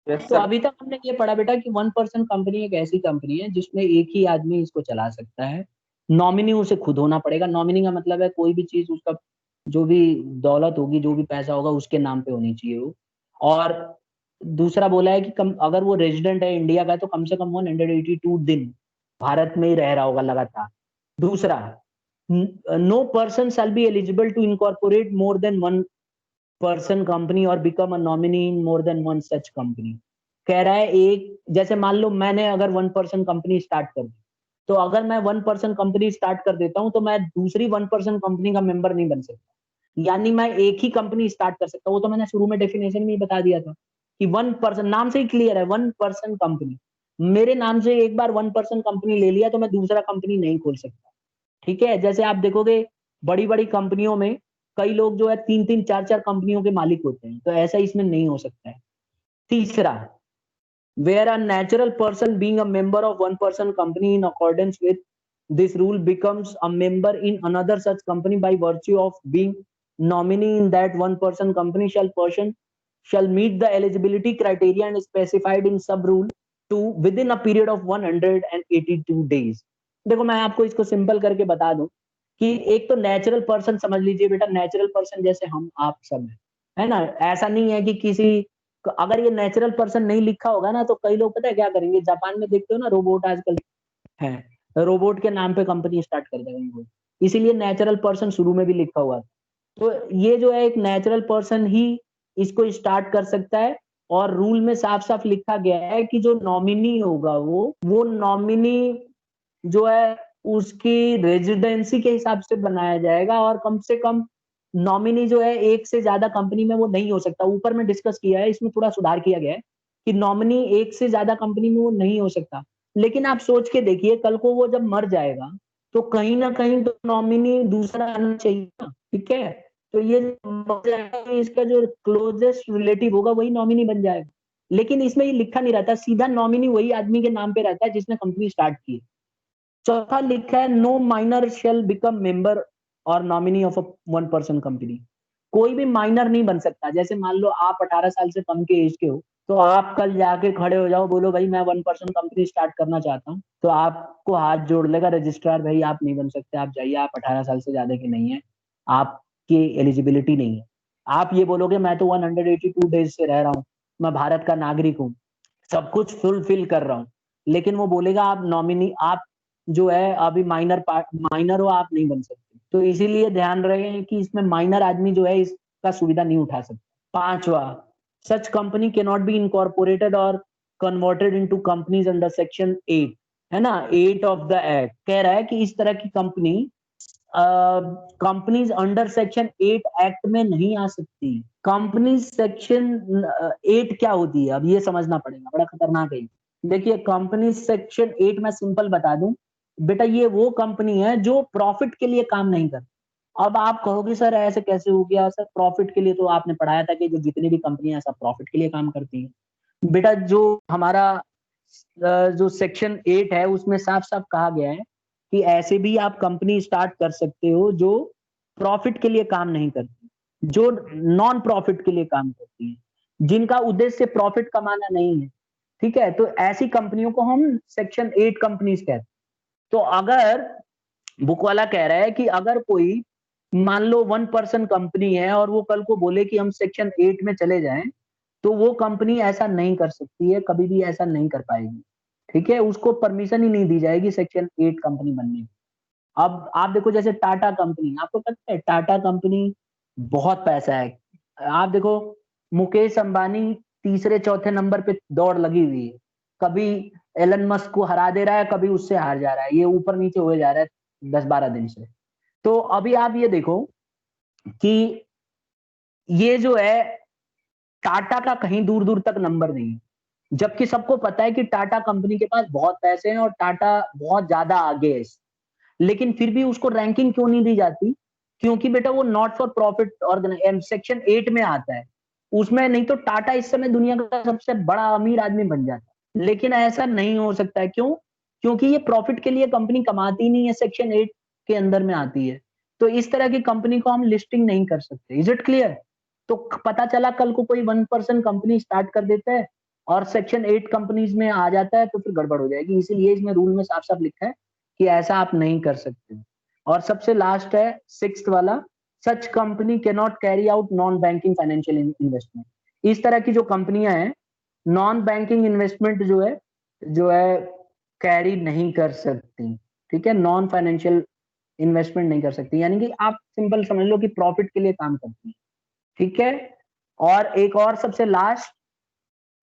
yes तो सर। अभी तक हमने ये पढ़ा बेटा कि 1% कंपनी एक ऐसी कंपनी है जिसमें एक ही आदमी इसको चला सकता है। नॉमिनी उसे खुद होना पड़ेगा। नॉमिनी का मतलब है कोई भी चीज उसका, जो भी दौलत होगी, जो भी पैसा होगा उसके नाम पे होनी चाहिए वो। और दूसरा बोला है कि अगर वो रेजिडेंट है इंडिया का तो कम से कम 182 दिन भारत में ही रह रहा होगा लगातार। दूसरा, no person shall be eligible to incorporate more than 1% company और become a nominee in more than one such company. कह रहा है एक, जैसे मान लो मैंने अगर 1% कंपनी स्टार्ट कर दी, तो अगर मैं 1% कंपनी स्टार्ट कर देता हूं तो मैं दूसरी 1% कंपनी का मेंबर नहीं बन सकता, यानी मैं एक ही कंपनी स्टार्ट कर सकता हूं। वो तो मैंने शुरू में डेफिनेशन में ही बता दिया था कि 1%, नाम से ही क्लियर है 1% कंपनी। मेरे नाम से एक बार 1% कंपनी ले लिया तो मैं दूसरा कंपनी नहीं खोल सकता। ठीक है, जैसे आप देखोगे बड़ी बड़ी कंपनियों में कई लोग जो है 3-3 4-4 कंपनियों के मालिक होते हैं, तो ऐसा इसमें नहीं हो सकता है। तीसरा, where a natural person being a member of 1% company in accordance with this rule becomes a member in another such company by virtue of being nominee in that 1% company shall meet the eligibility criteria and specified in sub rule 2 within a period of 182 days। देखो मैं आपको इसको simple करके बता दूं कि एक तो नेचुरल पर्सन समझ लीजिए बेटा, नेचुरल पर्सन जैसे हम आप सब है ना। ऐसा नहीं है कि किसी, अगर ये नेचुरल पर्सन नहीं लिखा होगा ना तो कई लोग पता है क्या करेंगे, जापान में देखते हो ना रोबोट आजकल है, रोबोट के नाम पे कंपनी स्टार्ट कर देंगे वो, इसीलिए नेचुरल पर्सन शुरू में भी लिखा हुआ था। तो ये जो है एक नेचुरल पर्सन ही इसको स्टार्ट कर सकता है, और रूल में साफ साफ लिखा गया है कि जो नॉमिनी होगा वो नॉमिनी जो है उसकी रेजिडेंसी के हिसाब से बनाया जाएगा, और कम से कम नॉमिनी जो है एक से ज्यादा कंपनी में वो नहीं हो सकता। ऊपर में डिस्कस किया है, इसमें थोड़ा सुधार किया गया है कि नॉमिनी एक से ज्यादा कंपनी में वो नहीं हो सकता। लेकिन आप सोच के देखिए, कल को वो जब मर जाएगा तो कहीं ना कहीं तो नॉमिनी दूसरा आना चाहिए ना, ठीक है। तो ये इसका जो क्लोजेस्ट रिलेटिव होगा वही नॉमिनी बन जाएगा। लेकिन इसमें ये लिखा नहीं रहता, सीधा नॉमिनी वही आदमी के नाम पे रहता है जिसने कंपनी स्टार्ट की है। चौथा लिखा है no minor shall become member और नॉमिनी ऑफ अ 1% कंपनी। कोई भी माइनर नहीं बन सकता। जैसे मान लो आप 18 साल से कम के एज के हो, तो आप कल जाके खड़े हो जाओ, बोलो भाई मैं 1% कंपनी स्टार्ट करना चाहता हूँ, तो आपको हाथ जोड़ लेगा रजिस्ट्रार, भाई आप नहीं बन सकते, आप जाइए, आप 18 साल से ज्यादा के नहीं है, आपकी एलिजिबिलिटी नहीं है। आप ये बोलोगे मैं तो 182 डेज से रह रहा हूँ, मैं भारत का नागरिक हूँ, सब कुछ फुलफिल कर रहा हूँ, लेकिन वो बोलेगा आप नॉमिनी, आप जो है अभी माइनर हो, आप नहीं बन सकते। तो इसीलिए ध्यान रहे कि इसमें माइनर आदमी जो है इसका सुविधा नहीं उठा सकता। पांचवा, such company can not be incorporated और converted into companies under section 8, है ना, 8 ऑफ द एक्ट। कह रहा है कि इस तरह की company companies under section 8 act में नहीं आ सकती। कंपनी सेक्शन 8 क्या होती है, अब ये समझना पड़ेगा, बड़ा खतरनाक है। देखिए कंपनी सेक्शन 8 में सिंपल बता दूं बेटा, ये वो कंपनी है जो प्रॉफिट के लिए काम नहीं करती। अब आप कहोगे सर ऐसे कैसे हो गया, सर प्रॉफिट के लिए तो आपने पढ़ाया था कि जो जितनी भी कंपनियां सब प्रॉफिट के लिए काम करती हैं। बेटा जो हमारा जो सेक्शन 8 है उसमें साफ साफ कहा गया है कि ऐसे भी आप कंपनी स्टार्ट कर सकते हो जो प्रॉफिट के लिए काम नहीं करती, जो नॉन प्रॉफिट के लिए काम करती है, जिनका उद्देश्य प्रॉफिट कमाना नहीं है, ठीक है। तो ऐसी कंपनियों को हम सेक्शन 8 कंपनीज कहते हैं। तो अगर बुक वाला कह रहा है कि अगर कोई मान लो 1% कंपनी है और वो कल को बोले कि हम सेक्शन 8 में चले जाएं, तो वो कंपनी ऐसा नहीं कर सकती है, कभी भी ऐसा नहीं कर पाएगी, ठीक है। उसको परमिशन ही नहीं दी जाएगी सेक्शन 8 कंपनी बनने की। अब आप देखो जैसे टाटा कंपनी, आपको पता है टाटा कंपनी बहुत पैसा है। आप देखो मुकेश अंबानी तीसरे चौथे नंबर पे दौड़ लगी हुई है, कभी एलन मस्क को हरा दे रहा है, कभी उससे हार जा रहा है, ये ऊपर नीचे हुए जा रहा है 10-12 दिन से। तो अभी आप ये देखो कि ये जो है टाटा का कहीं दूर दूर तक नंबर नहीं है, जबकि सबको पता है कि टाटा कंपनी के पास बहुत पैसे हैं और टाटा बहुत ज्यादा आगे है। लेकिन फिर भी उसको रैंकिंग क्यों नहीं दी जाती? क्योंकि बेटा वो not for profit organisation section 8 में आता है, उसमें नहीं तो टाटा इस समय दुनिया का सबसे बड़ा अमीर आदमी बन जाता। लेकिन ऐसा नहीं हो सकता है, क्यों? क्योंकि ये प्रॉफिट के लिए कंपनी कमाती नहीं है, सेक्शन 8 के अंदर में आती है। तो इस तरह की कंपनी को हम लिस्टिंग नहीं कर सकते। Is it clear? तो पता चला कल को कोई 1% कंपनी स्टार्ट कर देता है और सेक्शन 8 कंपनीज में आ जाता है, तो फिर गड़बड़ हो जाएगी। इसीलिए इसमें रूल में साफ साफ लिखा है कि ऐसा आप नहीं कर सकते। और सबसे लास्ट है 6th वाला, सच company can not carry out non banking financial investment. इस तरह की जो कंपनियां हैं नॉन बैंकिंग इन्वेस्टमेंट जो है कैरी नहीं कर सकती, ठीक है, नॉन फाइनेंशियल इन्वेस्टमेंट नहीं कर सकती, यानी कि आप सिंपल समझ लो कि प्रॉफिट के लिए काम करती है, ठीक है। और एक और सबसे लास्ट,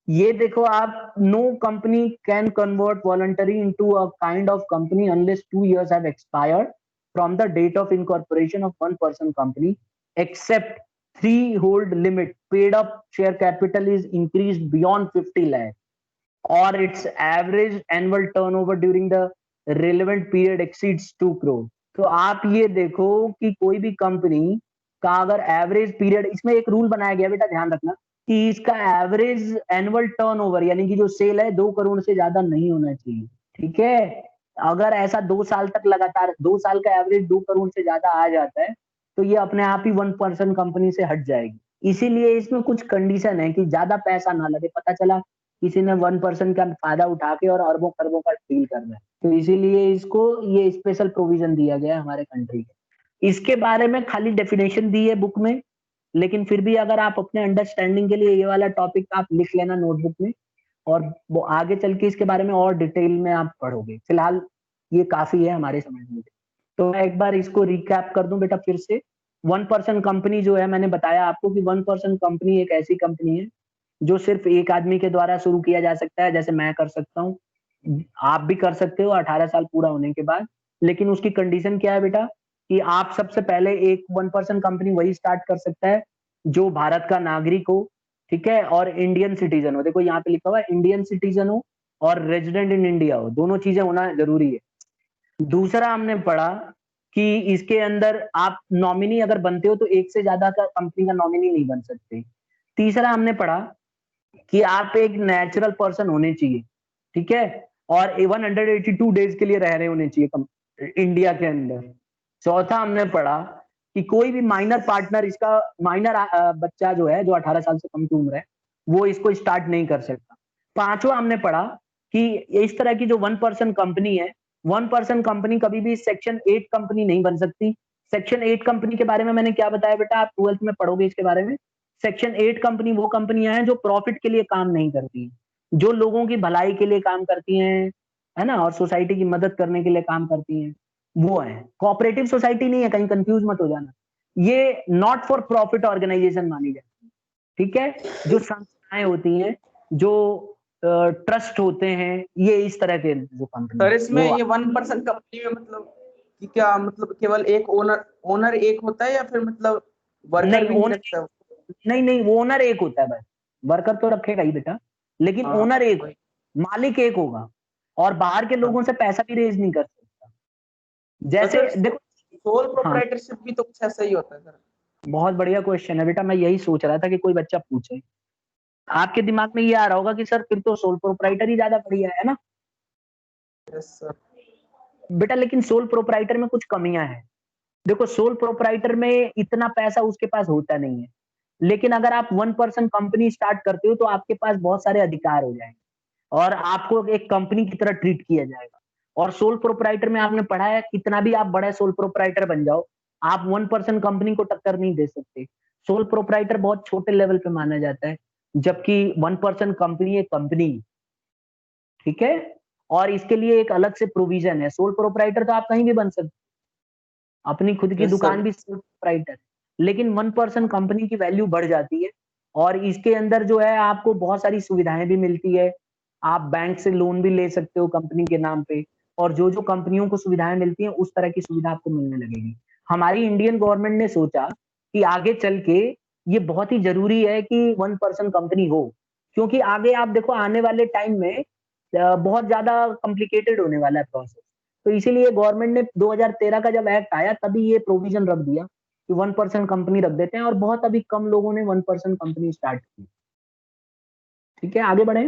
ये देखो आप, no company can convert voluntary into a kind of company unless 2 years have expired from the date of incorporation of 1% company except threshold limit paid up share capital is increased beyond 50 lakh or its average annual turnover during the relevant period exceeds 2 crore। तो आप ये देखो कि कोई भी company का अगर average period, इसमें एक रूल बनाया गया बेटा, ध्यान रखना कि इसका एवरेज एनुअल टर्नओवर यानी कि जो सेल है 2 करोड़ से ज्यादा नहीं होना चाहिए, ठीक है। अगर ऐसा 2 साल तक लगातार 2 साल का एवरेज 2 करोड़ से ज्यादा आ जाता है तो ये अपने आप ही 1% कंपनी से हट जाएगी। इसीलिए इसमें कुछ कंडीशन है कि ज्यादा पैसा ना लगे। पता चला किसी ने 1% का फायदा उठा के और अरबों खरबों का डील कर रहा है, तो इसीलिए इसको ये स्पेशल प्रोविजन दिया गया है हमारे कंट्री के। इसके बारे में खाली डेफिनेशन दी है बुक में, लेकिन फिर भी अगर आप अपने अंडरस्टैंडिंग के लिए ये वाला टॉपिक आप लिख लेना नोटबुक में, और वो आगे चल के इसके बारे में और डिटेल में आप पढ़ोगे। फिलहाल ये काफी है हमारे समझने के। तो मैं एक बार इसको रिकैप कर दूं बेटा फिर से। 1% कंपनी जो है, मैंने बताया आपको कि 1% कंपनी एक ऐसी कंपनी है जो सिर्फ एक आदमी के द्वारा शुरू किया जा सकता है, जैसे मैं कर सकता हूँ, आप भी कर सकते हो 18 साल पूरा होने के बाद। लेकिन उसकी कंडीशन क्या है बेटा, कि आप सबसे पहले एक 1% कंपनी वही स्टार्ट कर सकता है जो भारत का नागरिक हो, ठीक है, और इंडियन सिटीजन हो। देखो यहाँ पे लिखा हुआ है इंडियन सिटीजन हो और रेजिडेंट इन इंडिया हो, दोनों चीजें होना जरूरी है। दूसरा हमने पढ़ा कि इसके अंदर आप नॉमिनी अगर बनते हो तो एक से ज्यादा का कंपनी का नॉमिनी नहीं बन सकते। तीसरा हमने पढ़ा कि आप एक नेचुरल पर्सन होने चाहिए, ठीक है, और 182 डेज के लिए रह रहे होने चाहिए इंडिया के अंदर। चौथा हमने पढ़ा कि कोई भी माइनर पार्टनर, इसका माइनर बच्चा जो है, जो 18 साल से कम की उम्र है, वो इसको स्टार्ट नहीं कर सकता। पांचवा हमने पढ़ा कि इस तरह की जो 1% कंपनी है, 1% कंपनी कभी भी सेक्शन 8 कंपनी नहीं बन सकती। सेक्शन 8 कंपनी के बारे में मैंने क्या बताया बेटा, आप 12th में पढ़ोगे इसके बारे में। सेक्शन 8 कंपनी वो कंपनियां हैं जो प्रॉफिट के लिए काम नहीं करती, जो लोगों की भलाई के लिए काम करती हैं, है ना, और सोसाइटी की मदद करने के लिए काम करती हैं, वो है। कोऑपरेटिव सोसाइटी नहीं है, कहीं कंफ्यूज मत हो जाना, ये नॉट फॉर प्रॉफिट ऑर्गेनाइजेशन मानी जाती है, ठीक है। जो संस्थाएं होती हैं, जो ट्रस्ट होते हैं, ये इस तरह के जो कंपनी, सर इसमें ये 1% कंपनी में मतलब कि क्या मतलब केवल एक ओनर एक होता है या फिर मतलब वर्कर भी नहीं रखता है? नहीं, वो ओनर एक होता है बस, वर्कर तो रखेगा ही बेटा, लेकिन हाँ, ओनर एक, वही। मालिक एक होगा, और बाहर के लोगों से पैसा भी रेज नहीं कर सकता। जैसे सर, देखो, सोल हाँ, प्रोप्राइटरशिप भी तो कुछ ऐसा ही होता है सर। बहुत बढ़िया क्वेश्चन है बेटा, मैं यही सोच रहा था कि कोई बच्चा पूछे। आपके दिमाग में ये आ रहा होगा कि सर फिर तो सोल प्रोप्राइटर ही ज्यादा बढ़िया है ना यस सर। बेटा, लेकिन सोल प्रोप्राइटर में कुछ कमियां हैं। देखो, सोल प्रोप्राइटर में इतना पैसा उसके पास होता नहीं है, लेकिन अगर आप 1% कंपनी स्टार्ट करते हो तो आपके पास बहुत सारे अधिकार हो जाएंगे और आपको एक कंपनी की तरह ट्रीट किया जाएगा। और सोल प्रोप्राइटर में आपने पढ़ा है, कितना भी आप बड़ा सोल प्रोप्राइटर बन जाओ, आप 1% कंपनी को टक्कर नहीं दे सकते। सोल प्रोप्राइटर बहुत छोटे लेवल पे माना जाता है, जबकि 1% कंपनी एक कंपनी, ठीक है। और इसके लिए एक अलग से प्रोविजन है। सोल प्रोप्राइटर तो आप कहीं भी बन सकते, अपनी खुद की यस दुकान सर। भी सोल प्रोप्राइटर, लेकिन 1% कंपनी की वैल्यू बढ़ जाती है। और इसके अंदर जो है आपको बहुत सारी सुविधाएं भी मिलती है, आप बैंक से लोन भी ले सकते हो कंपनी के नाम पे, और जो जो कंपनियों को सुविधाएं मिलती हैं उस तरह की सुविधा आपको मिलने लगेगी। हमारी इंडियन गवर्नमेंट ने सोचा कि आगे चल के ये बहुत ही जरूरी है कि 1% कंपनी हो, क्योंकि आगे आप देखो आने वाले टाइम में बहुत ज्यादा कॉम्प्लिकेटेड होने वाला है प्रोसेस। तो इसीलिए गवर्नमेंट ने 2013 का जब एक्ट आया तभी ये प्रोविजन रख दिया कि 1% कंपनी रख देते हैं, और बहुत अभी कम लोगों ने 1% कंपनी स्टार्ट की। ठीक है, आगे बढ़े।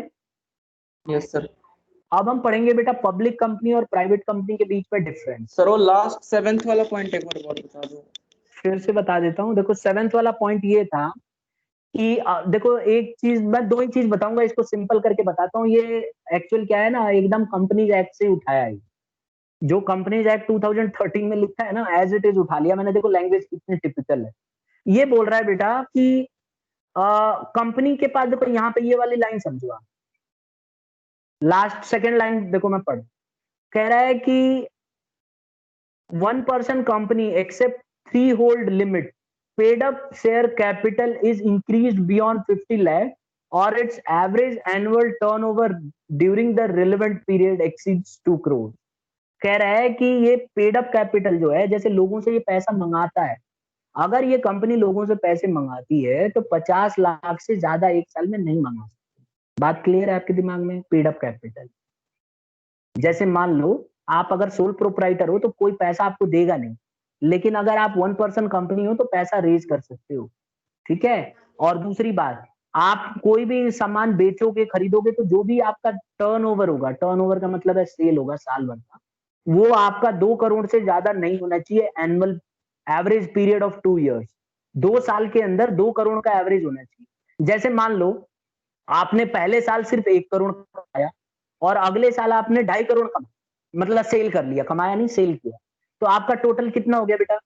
Yes sir. अब हम पढ़ेंगे बेटा पब्लिक कंपनी और प्राइवेट कंपनी के बीच में डिफरेंस। सर वो लास्ट 7th वाला पॉइंट एक बार और बता दो। फिर से बता देता हूँ। देखो 7th वाला पॉइंट ये था कि देखो एक चीज, मैं दो ही चीज बताऊंगा, इसको सिंपल करके बताता हूँ। ये एक्चुअल क्या है ना, एकदम कंपनीज एक्ट से उठाया है, जो कंपनीज एक्ट 2013 में लिखा है ना, एज इट इज उठा लिया मैंने। देखो लैंग्वेज कितनी टिपिकल है। ये बोल रहा है बेटा कि कंपनी के पास, देखो यहाँ पे ये वाली लाइन समझो आप, लास्ट सेकंड लाइन देखो, मैं पढ़ कह रहा है कि 1% company except threshold limit paid up share capital is increased beyond 50 lakh or its average annual turnover during the relevant period exceeds 2 crore। कह रहा है कि ये पेड अप कैपिटल जो है, जैसे लोगों से ये पैसा मंगाता है, अगर ये कंपनी लोगों से पैसे मंगाती है तो 50 लाख से ज्यादा एक साल में नहीं मंगा सकती। बात क्लियर है आपके दिमाग में? पेड अप कैपिटल, जैसे मान लो आप अगर सोल प्रोप्राइटर हो तो कोई पैसा आपको देगा नहीं, लेकिन अगर आप 1% कंपनी हो तो पैसा रेज कर सकते हो, ठीक है। और दूसरी बात, आप कोई भी सामान बेचोगे खरीदोगे तो जो भी आपका टर्नओवर होगा, टर्नओवर का मतलब है सेल होगा साल भर का, वो आपका 2 करोड़ से ज्यादा नहीं होना चाहिए annual average period of 2 years. 2 साल के अंदर 2 करोड़ का एवरेज होना चाहिए। जैसे मान लो आपने पहले साल सिर्फ 1 करोड़ कमाया और अगले साल आपने 2.5 करोड़ कमाया, मतलब सेल कर लिया, कमाया नहीं सेल किया, तो आपका टोटल कितना हो गया बेटा?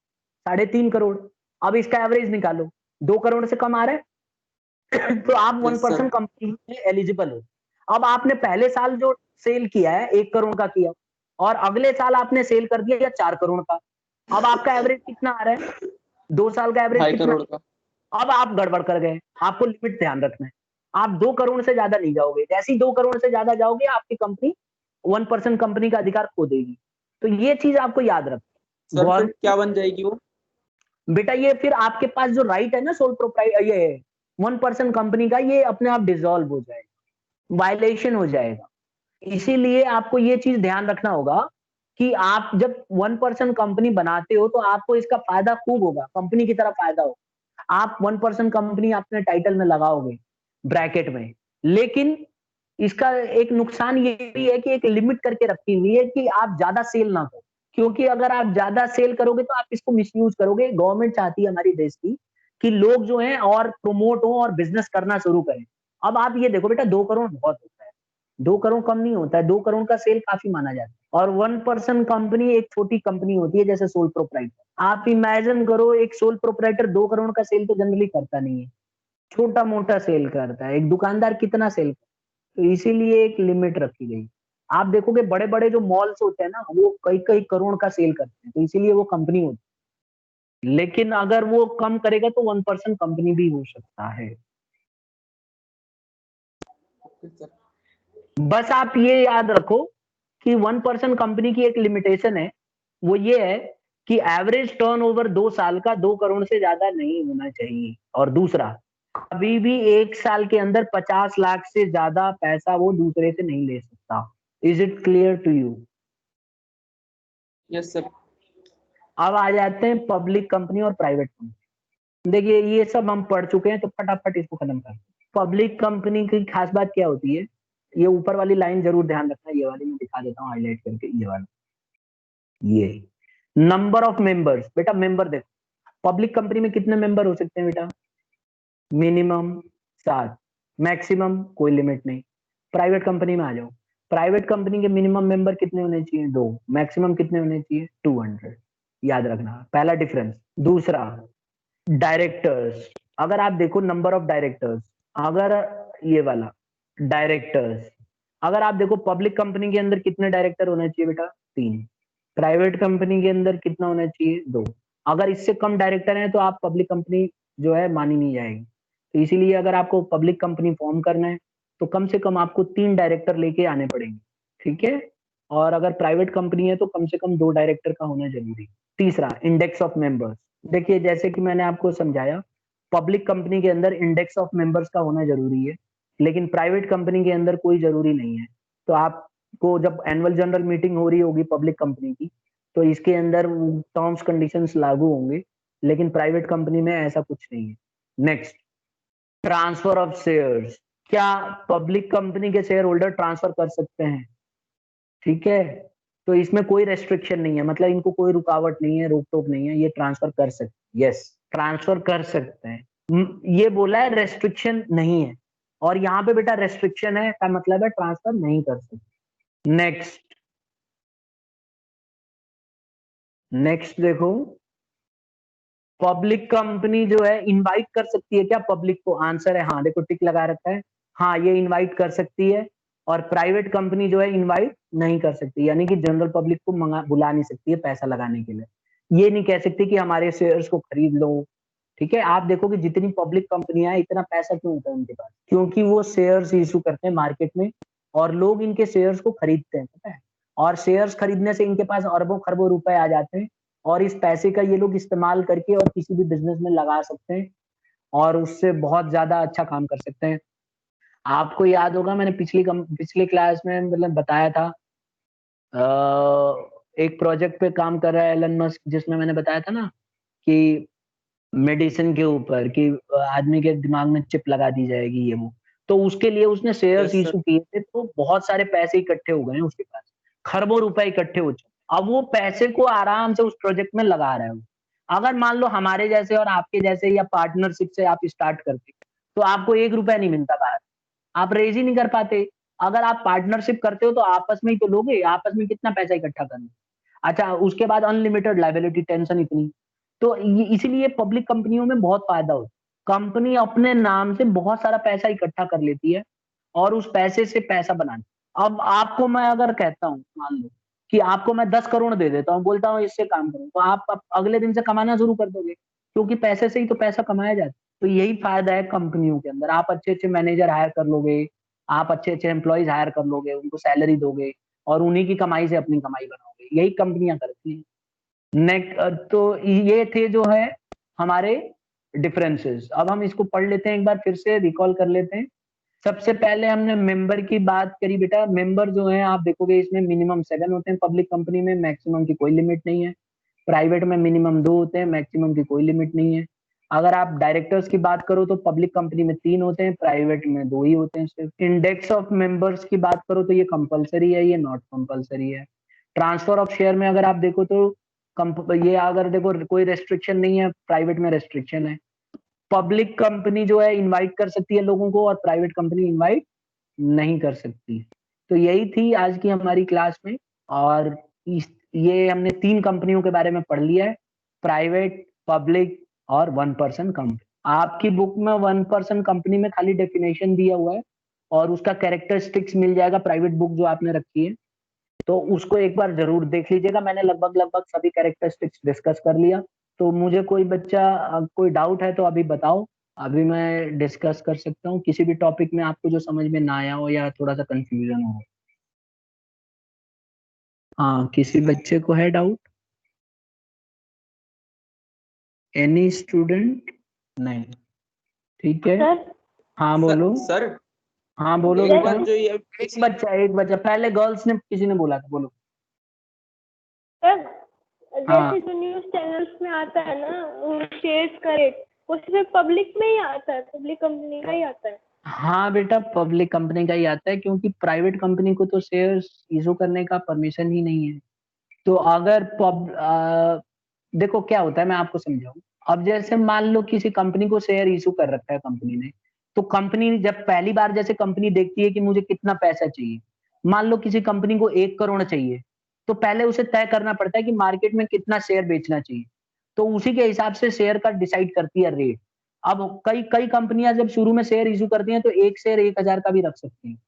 3.5 करोड़। अब इसका एवरेज निकालो, 2 करोड़ से कम आ रहा है तो आप यस सर। 1% कंपनी में एलिजिबल हो। अब आपने पहले साल जो सेल किया है 1 करोड़ का किया, और अगले साल आपने सेल कर दिया 4 करोड़ का, अब आपका एवरेज कितना आ रहा है? 2 साल का एवरेज 2.5 कितना? करोड़ का। अब आप गड़बड़ कर गए, आपको लिमिट ध्यान रखना है। आप 2 करोड़ से ज्यादा नहीं जाओगे। जैसे ही 2 करोड़ से ज्यादा जाओगे आपकी कंपनी 1% कंपनी का अधिकार खो देगी। तो ये चीज आपको याद रखना। सर फिर क्या बन जाएगी वो? बेटा ये फिर आपके पास जो राइट है ना सोल प्रोप्राइटर, ये 1% कंपनी का, ये अपने आप डिसॉल्व हो जाएगा, वायलेशन हो जाएगा। इसीलिए आपको ये चीज ध्यान रखना होगा कि आप जब 1% कंपनी बनाते हो तो आपको इसका फायदा खूब होगा, कंपनी की तरह फायदा होगा। आप 1% कंपनी अपने टाइटल में लगाओगे ब्रैकेट में, लेकिन इसका एक नुकसान ये भी है कि एक लिमिट करके रखी हुई है कि आप ज्यादा सेल ना करो, क्योंकि अगर आप ज्यादा सेल करोगे तो आप इसको मिसयूज करोगे। गवर्नमेंट चाहती है हमारी देश की कि लोग जो हैं और प्रमोट हो और बिजनेस करना शुरू करें। अब आप ये देखो बेटा, 2 करोड़ बहुत होता है, 2 करोड़ कम नहीं होता है, 2 करोड़ का सेल काफी माना जाता है। और 1% कंपनी एक छोटी कंपनी होती है जैसे सोल प्रोप्राइटर। आप इमेजिन करो, एक सोल प्रोप्राइटर 2 करोड़ का सेल तो जनरली करता नहीं है, छोटा मोटा सेल करता है। एक दुकानदार कितना सेल करता है? तो इसीलिए एक लिमिट रखी गई। आप देखोगे बड़े बड़े जो मॉल्स होते हैं ना, वो कई कई करोड़ का सेल करते हैं, तो इसीलिए वो कंपनी होती है। लेकिन अगर वो कम करेगा तो 1% कंपनी भी हो सकता है। बस आप ये याद रखो कि 1% कंपनी की एक लिमिटेशन है, वो ये है कि एवरेज टर्नओवर 2 साल का 2 करोड़ से ज्यादा नहीं होना चाहिए। और दूसरा, कभी भी 1 साल के अंदर 50 लाख से ज्यादा पैसा वो दूसरे से नहीं ले सकता। Is it clear to you? Yes sir. अब आ जाते हैं पब्लिक कंपनी और प्राइवेट कंपनी। देखिए ये सब हम पढ़ चुके हैं, तो फटाफट इसको खत्म कर। पब्लिक कंपनी की खास बात क्या होती है, ये ऊपर वाली लाइन जरूर ध्यान रखना, ये वाली मैं दिखा देता हूँ हाईलाइट करके, ये वाला, ये नंबर ऑफ मेंबर्स। बेटा मेंबर देखो, पब्लिक कंपनी में कितने मेंबर हो सकते हैं बेटा? मिनिमम 7, मैक्सिमम कोई लिमिट नहीं। प्राइवेट कंपनी में आ जाओ, प्राइवेट कंपनी के मिनिमम मेंबर कितने होने चाहिए? 2, मैक्सिमम कितने होने चाहिए? 200। याद रखना, पहला डिफरेंस। दूसरा, डायरेक्टर्स। अगर आप देखो नंबर ऑफ डायरेक्टर्स, अगर ये वाला डायरेक्टर्स, अगर आप देखो पब्लिक कंपनी के अंदर कितने डायरेक्टर होने चाहिए बेटा? 3। प्राइवेट कंपनी के अंदर कितना होना चाहिए? 2। अगर इससे कम डायरेक्टर हैं तो आप पब्लिक कंपनी जो है मानी नहीं जाएगी। तो इसीलिए अगर आपको पब्लिक कंपनी फॉर्म करना है तो कम से कम आपको 3 डायरेक्टर लेके आने पड़ेंगे, ठीक है? और अगर प्राइवेट कंपनी है तो कम से कम 2 डायरेक्टर का होना जरूरी। तीसरा, इंडेक्स ऑफ मेंबर्स। देखिए जैसे कि मैंने आपको समझाया, पब्लिक कंपनी के अंदर इंडेक्स ऑफ मेंबर्स का होना जरूरी है, लेकिन प्राइवेट कंपनी के अंदर कोई जरूरी नहीं है। तो आपको जब एनुअल जनरल मीटिंग हो रही होगी पब्लिक कंपनी की, तो इसके अंदर टर्म्स कंडीशंस लागू होंगे, लेकिन प्राइवेट कंपनी में ऐसा कुछ नहीं है। Next, transfer of shares. क्या पब्लिक कंपनी के शेयर होल्डर ट्रांसफर कर सकते हैं? ठीक है, तो इसमें कोई रेस्ट्रिक्शन नहीं है, मतलब इनको कोई रुकावट नहीं है, रोक टोक नहीं है, ये ट्रांसफर कर सकते। यस, ट्रांसफर कर सकते हैं। ये बोला है, रेस्ट्रिक्शन नहीं है। और यहाँ पे बेटा रेस्ट्रिक्शन है का मतलब है ट्रांसफर नहीं कर सकते। नेक्स्ट, नेक्स्ट देखो, पब्लिक कंपनी जो है इनवाइट कर सकती है क्या पब्लिक को? आंसर है हाँ, देखो टिक लगा रखा है, हाँ ये इनवाइट कर सकती है। और प्राइवेट कंपनी जो है इनवाइट नहीं कर सकती, यानी कि जनरल पब्लिक को बुला नहीं सकती है पैसा लगाने के लिए। ये नहीं कह सकती कि हमारे शेयर्स को खरीद लो। ठीक है, आप देखो कि जितनी पब्लिक कंपनियां हैं, इतना पैसा क्यों होता है उनके पास? क्योंकि वो शेयर्स इशू करते हैं मार्केट में और लोग इनके शेयर्स को खरीदते हैं, पता है? और शेयर्स खरीदने से इनके पास अरबों खरबों रुपए आ जाते हैं, और इस पैसे का ये लोग इस्तेमाल करके और किसी भी बिजनेस में लगा सकते हैं और उससे बहुत ज्यादा अच्छा काम कर सकते हैं। आपको याद होगा मैंने पिछली क्लास में मतलब बताया था, एक प्रोजेक्ट पे काम कर रहा है एलन मस्क, जिसमें मैंने बताया था ना कि मेडिसिन के ऊपर कि आदमी के दिमाग में चिप लगा दी जाएगी, ये वो। तो उसके लिए उसने शेयर्स Yes, sir. इशू किए थे, तो बहुत सारे पैसे इकट्ठे हो गए हैं उसके पास, खरबों रुपए इकट्ठे हो चुके। अब वो पैसे को आराम से उस प्रोजेक्ट में लगा रहे हो। अगर मान लो हमारे जैसे और आपके जैसे या पार्टनरशिप से आप स्टार्ट करते, तो आपको 1 रुपया नहीं मिलता बाहर, आप रेज ही नहीं कर पाते। अगर आप पार्टनरशिप करते हो तो आपस में ही तो लोगे, आपस में कितना पैसा इकट्ठा करना। अच्छा, उसके बाद अनलिमिटेड लायबिलिटी, टेंशन इतनी। तो इसीलिए पब्लिक कंपनियों में बहुत फायदा होता है। कंपनी अपने नाम से बहुत सारा पैसा इकट्ठा कर लेती है और उस पैसे से पैसा बनाती। अब आपको मैं अगर कहता हूँ, मान लो कि आपको मैं 10 करोड़ दे देता हूँ, बोलता हूँ इससे काम करो, तो आप अगले दिन से कमाना शुरू कर दोगे, क्योंकि पैसे से ही तो पैसा कमाया जाता है। तो यही फायदा है कंपनियों के अंदर, आप अच्छे अच्छे मैनेजर हायर कर लोगे, आप अच्छे अच्छे एम्प्लॉयज हायर कर लोगे, उनको सैलरी दोगे और उन्हीं की कमाई से अपनी कमाई बनाओगे, यही कंपनियां करती हैं। तो ये थे जो है हमारे डिफरेंसेस। अब हम इसको पढ़ लेते हैं, एक बार फिर से रिकॉल कर लेते हैं। सबसे पहले हमने मेंबर की बात करी बेटा। मेंबर जो है आप देखोगे इसमें मिनिमम 7 होते हैं, पब्लिक कंपनी में मैक्सिमम की कोई लिमिट नहीं है, प्राइवेट में मिनिमम 2 होते हैं, मैक्सिमम की कोई लिमिट नहीं है। अगर आप डायरेक्टर्स की बात करो तो पब्लिक कंपनी में 3 होते हैं, प्राइवेट में 2 ही होते हैं सिर्फ। इंडेक्स ऑफ मेंबर्स की बात करो तो ये कंपलसरी है, ये नॉट कंपलसरी है। ट्रांसफर ऑफ शेयर में अगर आप देखो तो ये अगर देखो कोई रेस्ट्रिक्शन नहीं है, प्राइवेट में रेस्ट्रिक्शन है। पब्लिक कंपनी जो है इनवाइट कर सकती है लोगों को और प्राइवेट कंपनी इनवाइट नहीं कर सकती। तो यही थी आज की हमारी क्लास में। और ये हमने 3 कंपनियों के बारे में पढ़ लिया है, प्राइवेट, पब्लिक और 1 पर्सन कंपनी। आपकी बुक में 1 पर्सन कंपनी में खाली डेफिनेशन दिया हुआ है और उसका कैरेक्टरिस्टिक्स मिल जाएगा, प्राइवेट बुक जो आपने रखी है तो उसको एक बार जरूर देख लीजिएगा। मैंने लगभग सभी कैरेक्टरिस्टिक्स डिस्कस कर लिया। तो मुझे कोई बच्चा कोई डाउट है तो अभी बताओ, अभी मैं डिस्कस कर सकता हूँ किसी भी टॉपिक में आपको जो समझ में ना आया हो या थोड़ा सा कंफ्यूजन हो। हाँ, किसी बच्चे को है डाउट? Any student? नहीं, ठीक है। सर हाँ बोलो। सर हाँ बोलो एक बेटा। बार जो ये एक बच्चा पहले गर्ल्स ने किसी ने बोला था, बोलो। सर हाँ जैसे जो न्यूज चैनल्स में आता है ना शेयर्स का रेट, वो सिर्फ पब्लिक में ही आता है, पब्लिक कंपनी का ही आता है। हाँ बेटा, पब्लिक कंपनी का ही आता है क्योंकि प्राइवेट कंपनी को तो शेयर्स इशू करने का परमिशन ही नहीं है। तो अगर देखो क्या होता है, मैं आपको समझाऊं। अब जैसे मान लो किसी कंपनी को शेयर इशू कर रखा है कंपनी ने, तो कंपनी जब पहली बार जैसे कंपनी देखती है कि मुझे कितना पैसा चाहिए, मान लो किसी कंपनी को 1 करोड़ चाहिए, तो पहले उसे तय करना पड़ता है कि मार्केट में कितना शेयर बेचना चाहिए, तो उसी के हिसाब से शेयर का डिसाइड करती है रेट। अब कई कई कंपनियां जब शुरू में शेयर इशू करती हैं तो एक शेयर 1,000 का भी रख सकती हैं।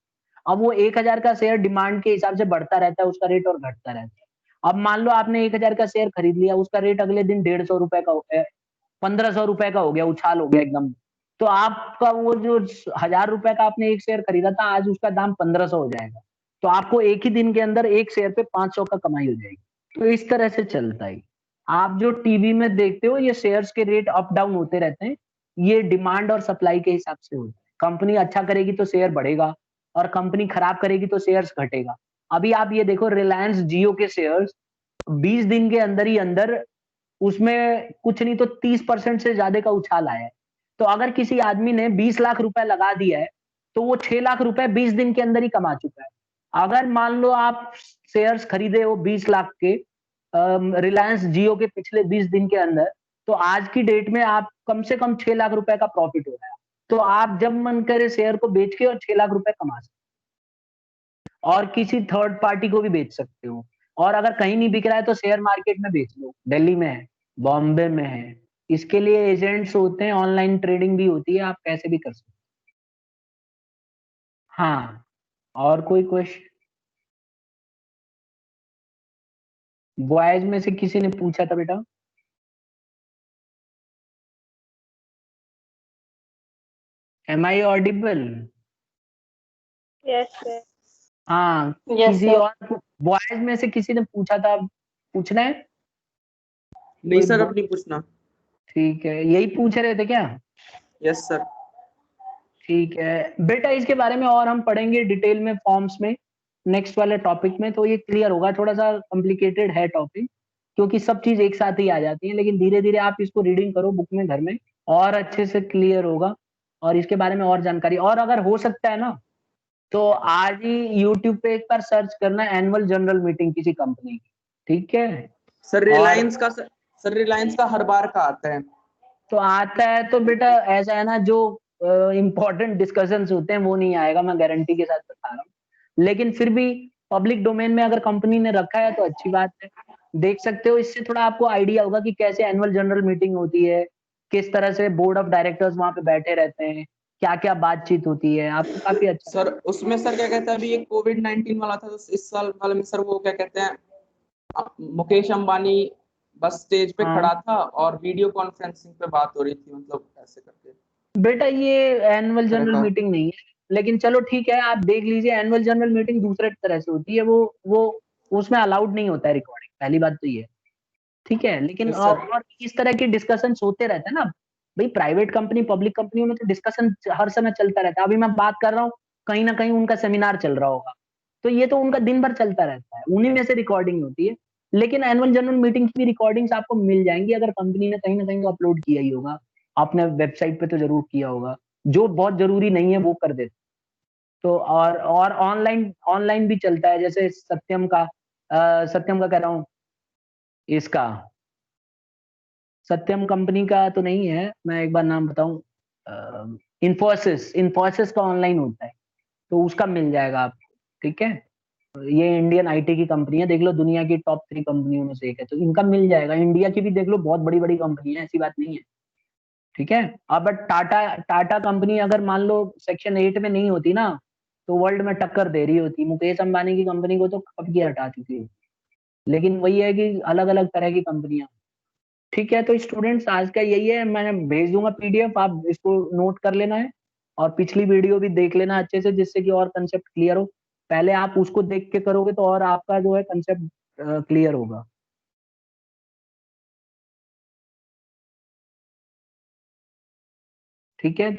अब वो 1,000 का शेयर डिमांड के हिसाब से बढ़ता रहता है उसका रेट और घटता रहता है। अब मान लो आपने 1,000 का शेयर खरीद लिया, उसका रेट अगले दिन 150 रुपए का हो गया, 1,500 रुपए का हो गया, उछाल हो गया एकदम। तो आपका वो जो 1,000 रुपए का आपने एक शेयर खरीदा था, आज उसका दाम 1,500 हो जाएगा। तो आपको एक ही दिन के अंदर एक शेयर पे 500 का कमाई हो जाएगी। तो इस तरह से चलता है। आप जो टीवी में देखते हो ये शेयर्स के रेट अप डाउन होते रहते हैं, ये डिमांड और सप्लाई के हिसाब से होता है। कंपनी अच्छा करेगी तो शेयर बढ़ेगा और कंपनी खराब करेगी तो शेयर्स घटेगा। अभी आप ये देखो, रिलायंस जियो के शेयर्स 20 दिन के अंदर ही अंदर उसमें कुछ नहीं तो 30% से ज्यादा का उछाल आया है। तो अगर किसी आदमी ने 20 लाख रुपए लगा दिया है तो वो 6 लाख रुपए 20 दिन के अंदर ही कमा चुका है। अगर मान लो आप शेयर्स खरीदे हो 20 लाख के रिलायंस जियो के पिछले 20 दिन के अंदर, तो आज की डेट में आप कम से कम 6 लाख रुपए का प्रॉफिट हो रहा है। तो आप जब मन करे शेयर को बेच के और 6 लाख रुपए कमा सकते हो और किसी थर्ड पार्टी को भी बेच सकते हो। और अगर कहीं नहीं बिक रहा है तो शेयर मार्केट में बेच लो, दिल्ली में है, बॉम्बे में है, इसके लिए एजेंट्स होते हैं, ऑनलाइन ट्रेडिंग भी होती है, आप कैसे भी कर सकते हो। हाँ, और कोई क्वेश्चन? बॉयज में से किसी ने पूछा था बेटा? Am I audible? Yes sir. हाँ, यस किसी सर। और बॉयज में से किसी ने पूछा था, पूछना है? नहीं कोई सर, अब नहीं पूछना। ठीक है, यही पूछ रहे थे क्या? Yes sir. ठीक है बेटा, इसके बारे में और हम पढ़ेंगे डिटेल में फॉर्म्स में नेक्स्ट वाले टॉपिक में, तो ये क्लियर होगा। थोड़ा सा कॉम्प्लिकेटेड है टॉपिक क्योंकि सब चीज एक साथ ही आ जाती है, लेकिन धीरे धीरे आप इसको रीडिंग करो बुक में घर में और अच्छे से क्लियर होगा और इसके बारे में और जानकारी। और अगर हो सकता है ना तो आज ही यूट्यूब पे एक बार सर्च करना एनुअल जनरल मीटिंग किसी कंपनी की, ठीक है? सर और रिलायंस का हर बार का आता है। तो आता है तो बेटा ऐसा है ना, जो इम्पोर्टेंट डिस्कशंस होते हैं वो नहीं आएगा, मैं गारंटी के साथ बता रहा हूँ। लेकिन फिर भी पब्लिक डोमेन में अगर कंपनी ने रखा है तो अच्छी बात है, देख सकते हो। इससे थोड़ा आपको आइडिया होगा कि कैसे एनुअल जनरल मीटिंग होती है, किस तरह से बोर्ड ऑफ डायरेक्टर्स वहां पे बैठे रहते हैं, क्या क्या बातचीत होती है, आपको काफी अच्छा। सर उसमें सर क्या कहते हैं, अभी एक कोविड-19 वाला था तो इस साल वाले में सर वो क्या कहते हैं, मुकेश अंबानी बस स्टेज पे हाँ। खड़ा था और वीडियो कॉन्फ्रेंसिंग पे बात हो रही थी, मतलब ऐसे करके। बेटा ये एनुअल तरह जनरल का। मीटिंग नहीं है, लेकिन चलो ठीक है, आप देख लीजिए। एनुअल जनरल मीटिंग दूसरे तरह से होती है, वो उसमें अलाउड नहीं होता है रिकॉर्डिंग, पहली बात तो ये है, ठीक है। लेकिन यस सर। और इस तरह के डिस्कशन होते रहते हैं ना भाई, प्राइवेट कंपनी पब्लिक कंपनियों में तो डिस्कशन हर समय चलता रहता है। अभी मैं बात कर रहा हूँ, कहीं ना कहीं उनका सेमिनार चल रहा होगा, तो ये तो उनका दिन भर चलता रहता है, उन्हीं में से रिकॉर्डिंग होती है। लेकिन एनुअल जनरल मीटिंग की भी रिकॉर्डिंग्स आपको मिल जाएंगी, अगर कंपनी ने कहीं ना कहीं तो अपलोड किया ही होगा, आपने वेबसाइट पे तो जरूर किया होगा। जो बहुत जरूरी नहीं है वो कर देते। तो और ऑनलाइन ऑनलाइन भी चलता है, जैसे सत्यम का कह रहा हूँ, इसका सत्यम कंपनी का तो नहीं है, मैं एक बार नाम बताऊं, इन्फोसिस इन्फोसिस का ऑनलाइन होता है, तो उसका मिल जाएगा आपको, ठीक है। ये इंडियन आईटी की कंपनी है, देख लो दुनिया की टॉप 3 कंपनियों में से एक है, तो इनका मिल जाएगा। इंडिया की भी देख लो, बहुत बड़ी बड़ी कंपनी है, ऐसी बात नहीं है, ठीक है। अब बट टाटा टाटा कंपनी अगर मान लो सेक्शन 8 में नहीं होती ना, तो वर्ल्ड में टक्कर दे रही होती, मुकेश अंबानी की कंपनी को तो कब की हटा चुकी है। लेकिन वही है कि अलग अलग तरह की कंपनियां, ठीक है। तो स्टूडेंट्स आज का यही है, मैं भेज दूंगा पीडीएफ, आप इसको नोट कर लेना है, और पिछली वीडियो भी देख लेना अच्छे से, जिससे कि और कंसेप्ट क्लियर हो। पहले आप उसको देख के करोगे तो और आपका जो है कंसेप्ट क्लियर होगा, ठीक है। तो